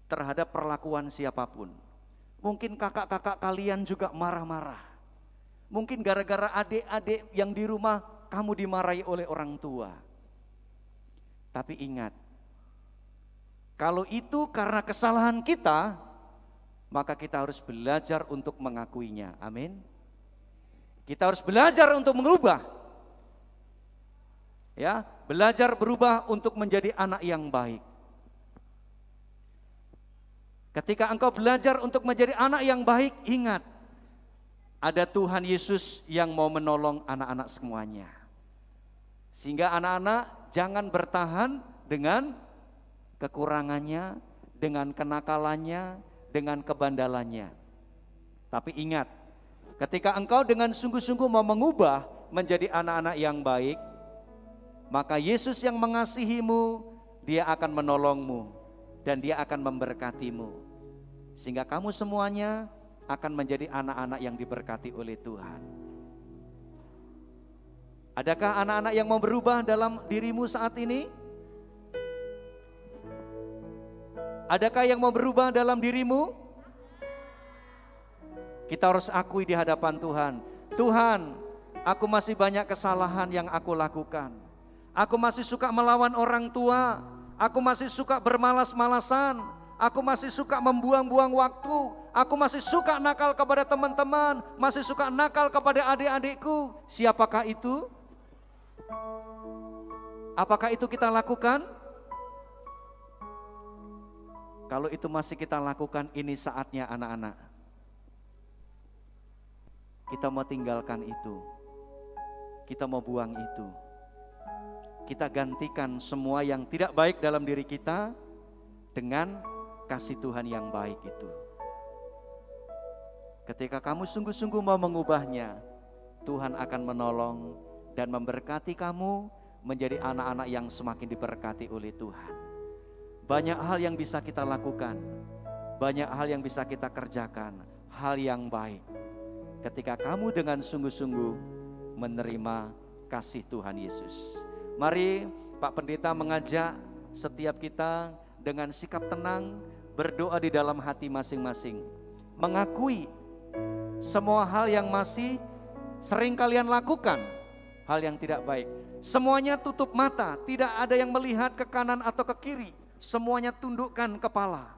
Speaker 15: terhadap perlakuan siapapun. Mungkin kakak-kakak kalian juga marah-marah. Mungkin gara-gara adik-adik yang di rumah kamu dimarahi oleh orang tua. Tapi ingat, kalau itu karena kesalahan kita, maka kita harus belajar untuk mengakuinya. Amin. Kita harus belajar untuk mengubah. Ya, belajar berubah untuk menjadi anak yang baik. Ketika engkau belajar untuk menjadi anak yang baik, ingat, ada Tuhan Yesus yang mau menolong anak-anak semuanya. Sehingga anak-anak jangan bertahan dengan kekurangannya, dengan kenakalannya, dengan kebandalannya. Tapi ingat, ketika engkau dengan sungguh-sungguh mau mengubah menjadi anak-anak yang baik, maka Yesus yang mengasihimu, Dia akan menolongmu dan Dia akan memberkatimu. Sehingga kamu semuanya akan menjadi anak-anak yang diberkati oleh Tuhan. Adakah anak-anak yang mau berubah dalam dirimu saat ini? Adakah yang mau berubah dalam dirimu? Kita harus akui di hadapan Tuhan. Tuhan, aku masih banyak kesalahan yang aku lakukan. Aku masih suka melawan orang tua. Aku masih suka bermalas-malasan. Aku masih suka membuang-buang waktu. Aku masih suka nakal kepada teman-teman. Masih suka nakal kepada adik-adikku. Siapakah itu? Apakah itu kita lakukan? Kalau itu masih kita lakukan, ini saatnya anak-anak. Kita mau tinggalkan itu. Kita mau buang itu. Kita gantikan semua yang tidak baik dalam diri kita dengan kasih Tuhan yang baik itu. Ketika kamu sungguh-sungguh mau mengubahnya, Tuhan akan menolong dan memberkati kamu menjadi anak-anak yang semakin diberkati oleh Tuhan. Banyak hal yang bisa kita lakukan, banyak hal yang bisa kita kerjakan, hal yang baik. Ketika kamu dengan sungguh-sungguh menerima kasih Tuhan Yesus. Mari Pak Pendeta mengajak setiap kita dengan sikap tenang, berdoa di dalam hati masing-masing. Mengakui semua hal yang masih sering kalian lakukan, hal yang tidak baik. Semuanya tutup mata, tidak ada yang melihat ke kanan atau ke kiri. Semuanya tundukkan kepala.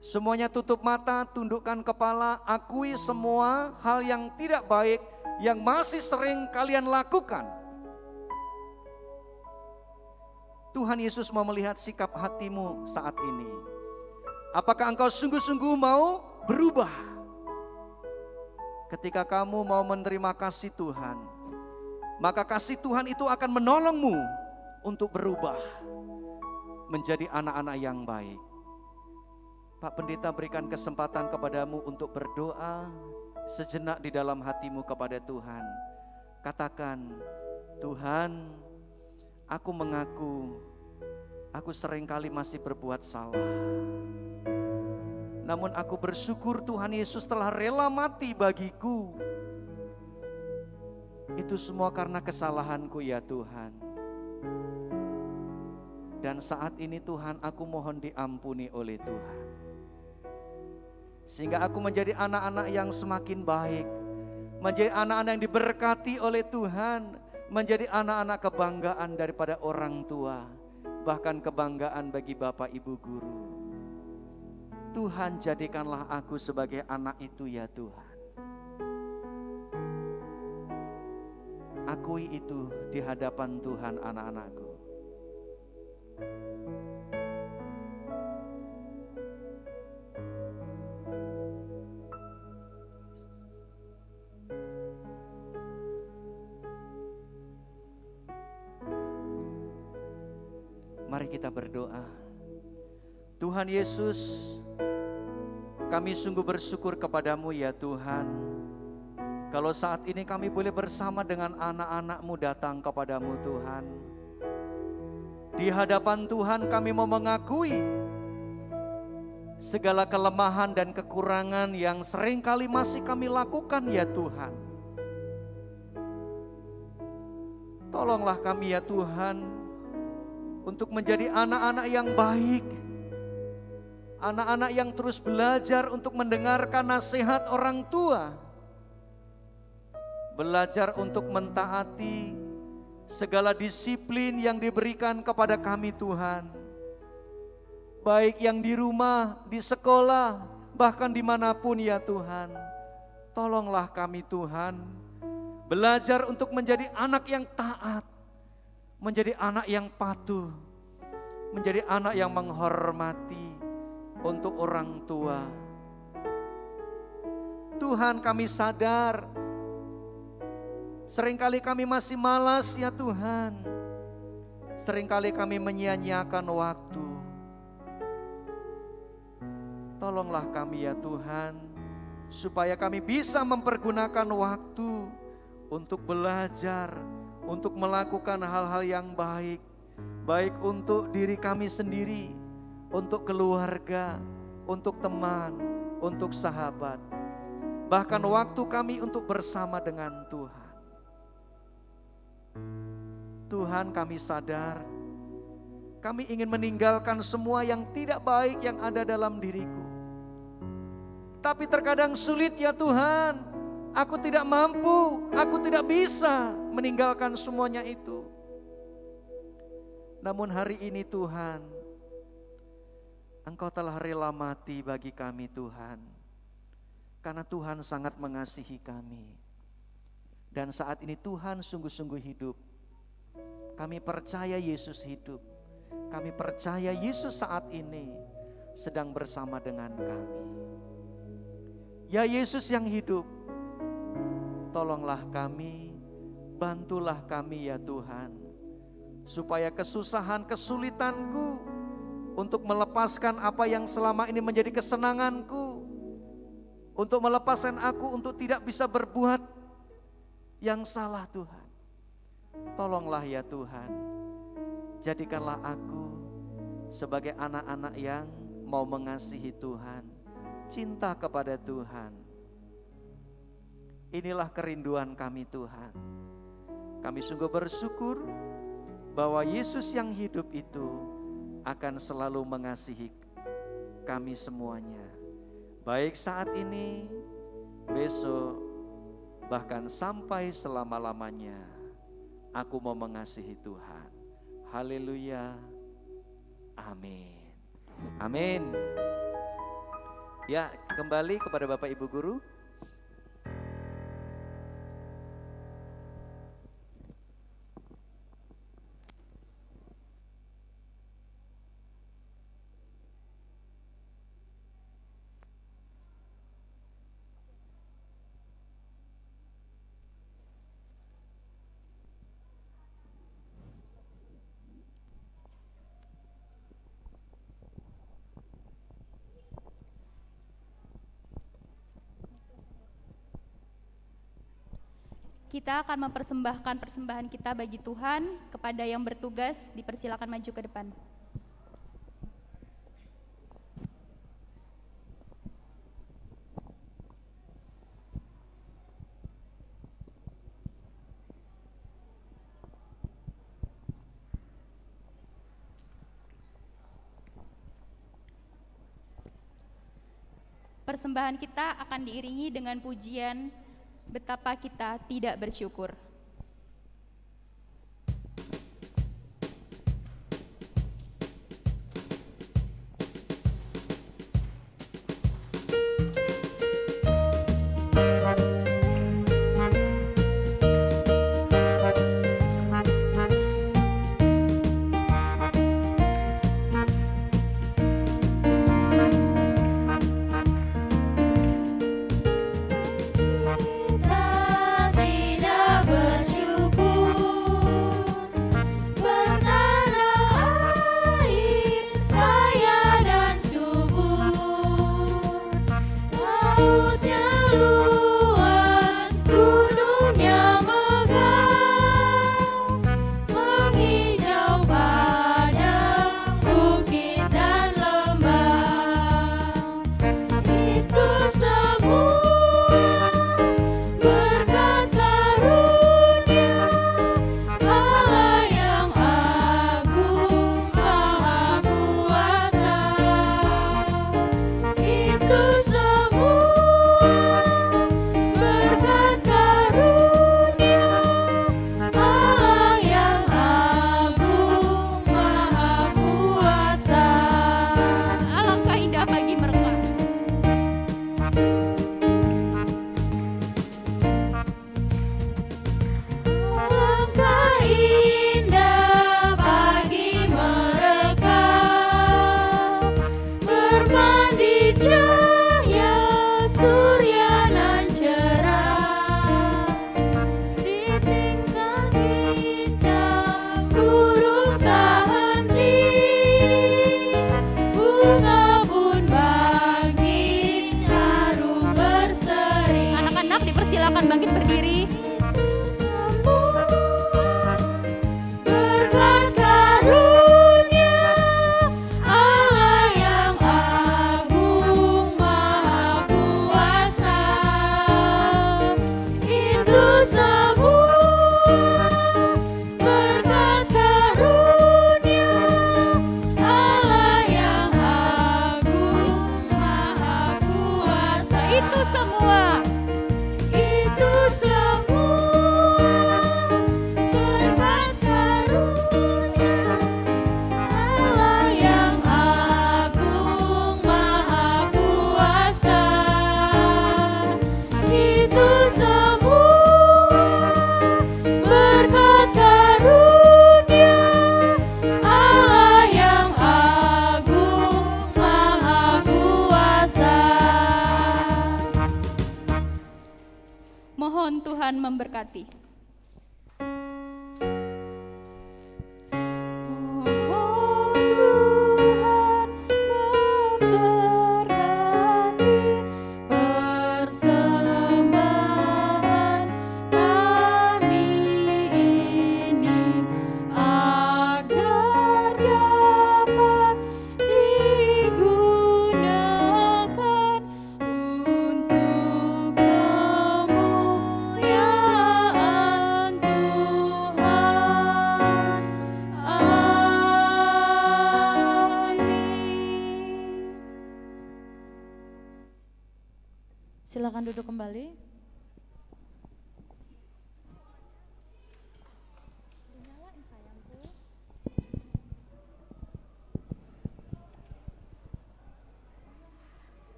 Speaker 15: Semuanya tutup mata, tundukkan kepala, akui semua hal yang tidak baik yang masih sering kalian lakukan. Tuhan Yesus mau melihat sikap hatimu saat ini. Apakah engkau sungguh-sungguh mau berubah? Ketika kamu mau menerima kasih Tuhan, maka kasih Tuhan itu akan menolongmu untuk berubah menjadi anak-anak yang baik. Pak Pendeta berikan kesempatan kepadamu untuk berdoa sejenak di dalam hatimu kepada Tuhan. Katakan, Tuhan, aku mengaku, aku seringkali masih berbuat salah. Namun aku bersyukur Tuhan Yesus telah rela mati bagiku. Itu semua karena kesalahanku ya Tuhan. Dan saat ini Tuhan, aku mohon diampuni oleh Tuhan. Sehingga aku menjadi anak-anak yang semakin baik. Menjadi anak-anak yang diberkati oleh Tuhan. Menjadi anak-anak kebanggaan daripada orang tua. Bahkan kebanggaan bagi Bapak Ibu Guru. Tuhan, jadikanlah aku sebagai anak itu ya Tuhan. Akui itu di hadapan Tuhan anak-anakku. Mari kita berdoa. Tuhan Yesus, kami sungguh bersyukur kepadamu ya Tuhan. Kalau saat ini kami boleh bersama dengan anak-anak-Mu datang kepadamu Tuhan. Di hadapan Tuhan kami mau mengakui segala kelemahan dan kekurangan yang seringkali masih kami lakukan ya Tuhan. Tolonglah kami ya Tuhan untuk menjadi anak-anak yang baik. Anak-anak yang terus belajar untuk mendengarkan nasihat orang tua. Belajar untuk mentaati segala disiplin yang diberikan kepada kami Tuhan. Baik yang di rumah, di sekolah, bahkan dimanapun ya Tuhan. Tolonglah kami Tuhan. Belajar untuk menjadi anak yang taat. Menjadi anak yang patuh. Menjadi anak yang menghormati untuk orang tua. Tuhan, kami sadar seringkali kami masih malas ya Tuhan. Seringkali kami menyia-nyiakan waktu. Tolonglah kami ya Tuhan, supaya kami bisa mempergunakan waktu untuk belajar, untuk melakukan hal-hal yang baik. Baik untuk diri kami sendiri, untuk keluarga, untuk teman, untuk sahabat. Bahkan waktu kami untuk bersama dengan Tuhan. Tuhan, kami sadar kami ingin meninggalkan semua yang tidak baik yang ada dalam diriku. Tapi terkadang sulit ya Tuhan. Aku tidak mampu, aku tidak bisa meninggalkan semuanya itu. Namun hari ini Tuhan, Engkau telah rela mati bagi kami Tuhan. Karena Tuhan sangat mengasihi kami. Dan saat ini Tuhan sungguh-sungguh hidup. Kami percaya Yesus hidup. Kami percaya Yesus saat ini sedang bersama dengan kami. Ya Yesus yang hidup, tolonglah kami, bantulah kami ya Tuhan. Supaya kesusahan, kesulitanku untuk melepaskan apa yang selama ini menjadi kesenanganku. Untuk melepaskan aku untuk tidak bisa berbuat yang salah Tuhan. Tolonglah ya Tuhan, jadikanlah aku sebagai anak-anak yang mau mengasihi Tuhan, cinta kepada Tuhan. Inilah kerinduan kami Tuhan. Kami sungguh bersyukur bahwa Yesus yang hidup itu akan selalu mengasihi kami semuanya. Baik saat ini, besok, bahkan sampai selama-lamanya. Aku mau mengasihi Tuhan. Haleluya. Amin. Amin. Ya, kembali kepada Bapak Ibu Guru.
Speaker 2: Kita akan mempersembahkan persembahan kita bagi Tuhan. Kepada yang bertugas, dipersilakan maju ke depan. Persembahan kita akan diiringi dengan pujian betapa kita tidak bersyukur.
Speaker 16: Tidak
Speaker 2: memberkati.
Speaker 1: Silakan duduk kembali.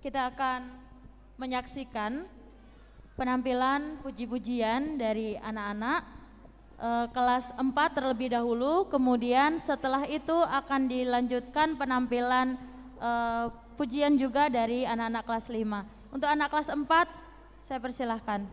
Speaker 1: Kita akan menyaksikan penampilan puji-pujian dari anak-anak kelas 4 terlebih dahulu, kemudian setelah itu akan dilanjutkan penampilan pujian juga dari anak-anak kelas 5. Untuk anak kelas 4, saya persilahkan.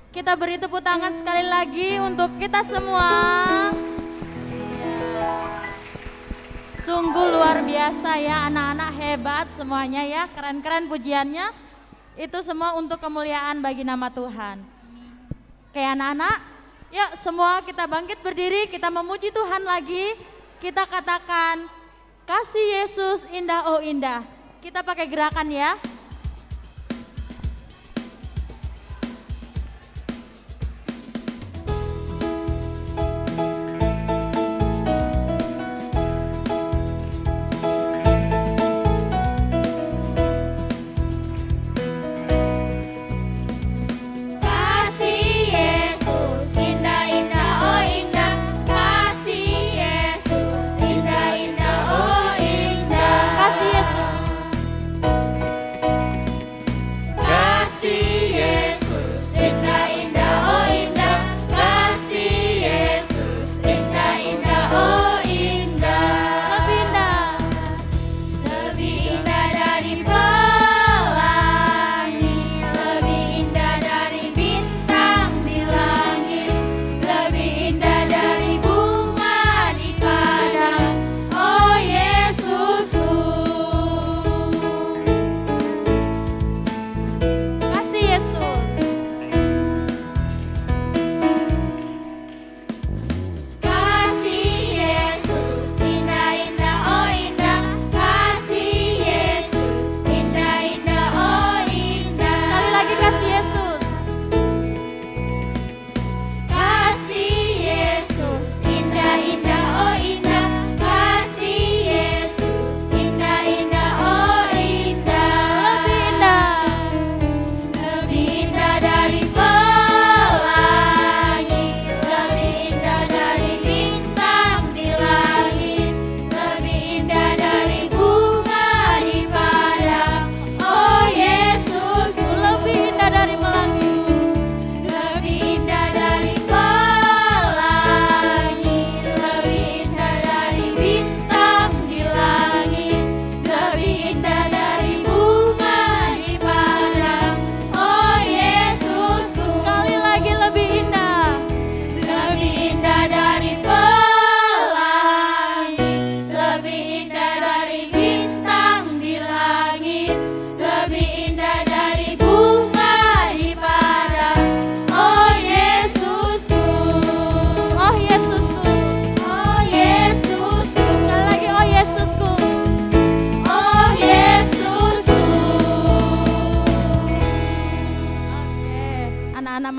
Speaker 1: Kita beri tepuk tangan sekali lagi untuk kita semua. Sungguh luar biasa ya, anak-anak hebat semuanya ya, keren-keren pujiannya. Itu semua untuk kemuliaan bagi nama Tuhan. Oke anak-anak, yuk semua kita bangkit berdiri, kita memuji Tuhan lagi. Kita katakan, kasih Yesus indah oh indah. Kita pakai gerakan ya.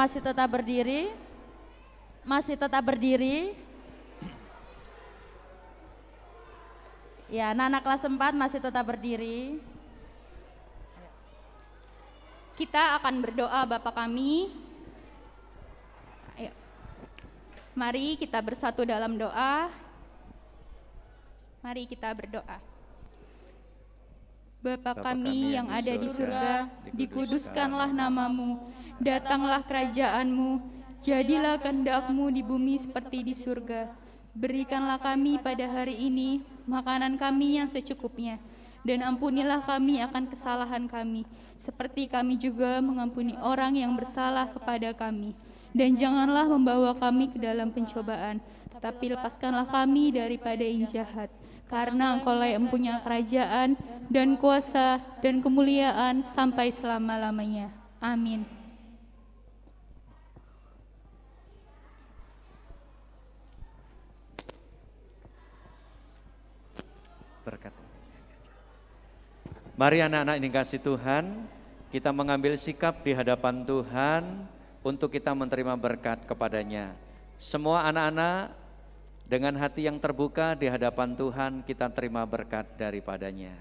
Speaker 1: Masih tetap berdiri, masih tetap berdiri. Ya, anak-anak kelas 4 masih tetap berdiri.
Speaker 2: Kita akan berdoa Bapa kami. Ayo. Mari kita bersatu dalam doa. Mari kita berdoa. Bapa kami yang ada di surga, dikuduskanlah namamu, datanglah kerajaanmu, jadilah kehendak-Mu di bumi seperti di surga. Berikanlah kami pada hari ini makanan kami yang secukupnya, dan ampunilah kami akan kesalahan kami, seperti kami juga mengampuni orang yang bersalah kepada kami. Dan janganlah membawa kami ke dalam pencobaan, tetapi lepaskanlah kami daripada yang jahat. Karena Engkau-lah yang punya kerajaan dan kuasa dan kemuliaan sampai selama-lamanya. Amin.
Speaker 14: Berkat. Mari anak-anak ini kasih Tuhan, kita mengambil sikap di hadapan Tuhan untuk kita menerima berkat kepadanya. Semua anak-anak dengan hati yang terbuka di hadapan Tuhan kita terima berkat daripadanya.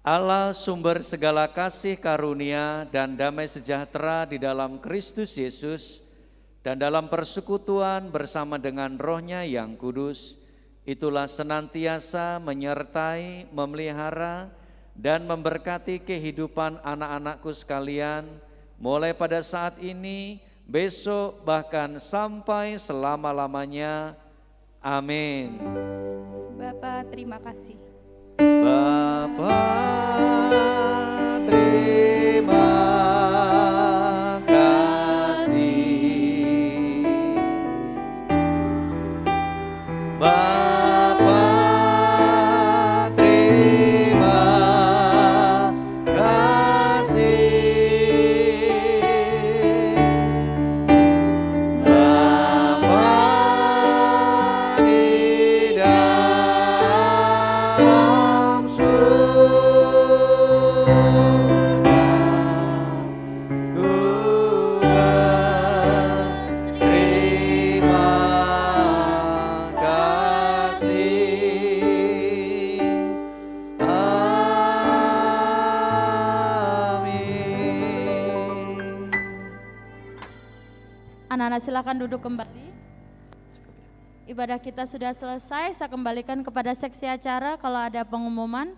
Speaker 14: Allah sumber segala kasih karunia dan damai sejahtera di dalam Kristus Yesus dan dalam persekutuan bersama dengan Roh-Nya yang kudus, itulah senantiasa menyertai, memelihara, dan memberkati kehidupan anak-anakku sekalian, mulai pada saat ini, besok, bahkan sampai selama-lamanya. Amin.
Speaker 2: Bapa, terima kasih.
Speaker 14: Bapa, terima kasih. Bapa,
Speaker 1: jemaat silakan duduk kembali. Ibadah kita sudah selesai, saya kembalikan kepada seksi acara kalau ada pengumuman.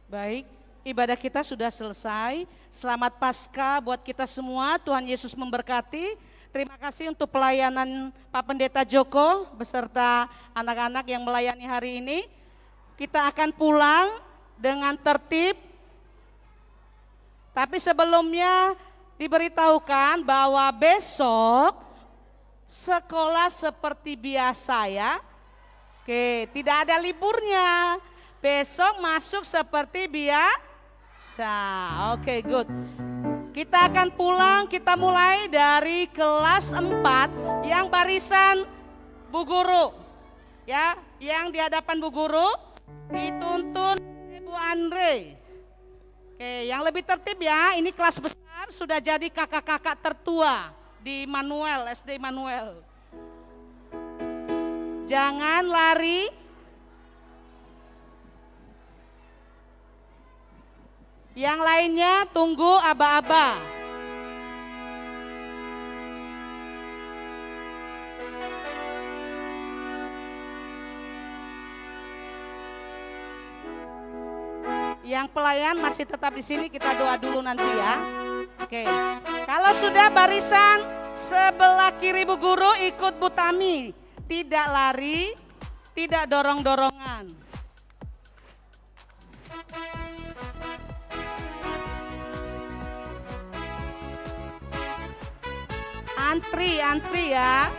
Speaker 16: Baik, ibadah kita sudah selesai. Selamat Paskah buat kita semua, Tuhan Yesus memberkati. Terima kasih untuk pelayanan Pak Pendeta Joko beserta anak-anak yang melayani hari ini. Kita akan pulang dengan tertib. Tapi sebelumnya diberitahukan bahwa besok sekolah seperti biasa ya. Oke, tidak ada liburnya. Besok masuk seperti biasa. Oke, good. Kita akan pulang, kita mulai dari kelas 4 yang barisan Bu Guru. Ya, yang di hadapan Bu Guru dituntun Ibu Andre. Oke, yang lebih tertib ya, ini kelas besar sudah jadi kakak-kakak tertua di Manuel, SD Manuel. Jangan lari. Yang lainnya tunggu aba-aba. Yang pelayan masih tetap di sini, kita doa dulu nanti ya. Oke. Kalau sudah barisan sebelah kiri Bu Guru ikut Bu Tami. Tidak lari, tidak dorong-dorongan. Antri ya.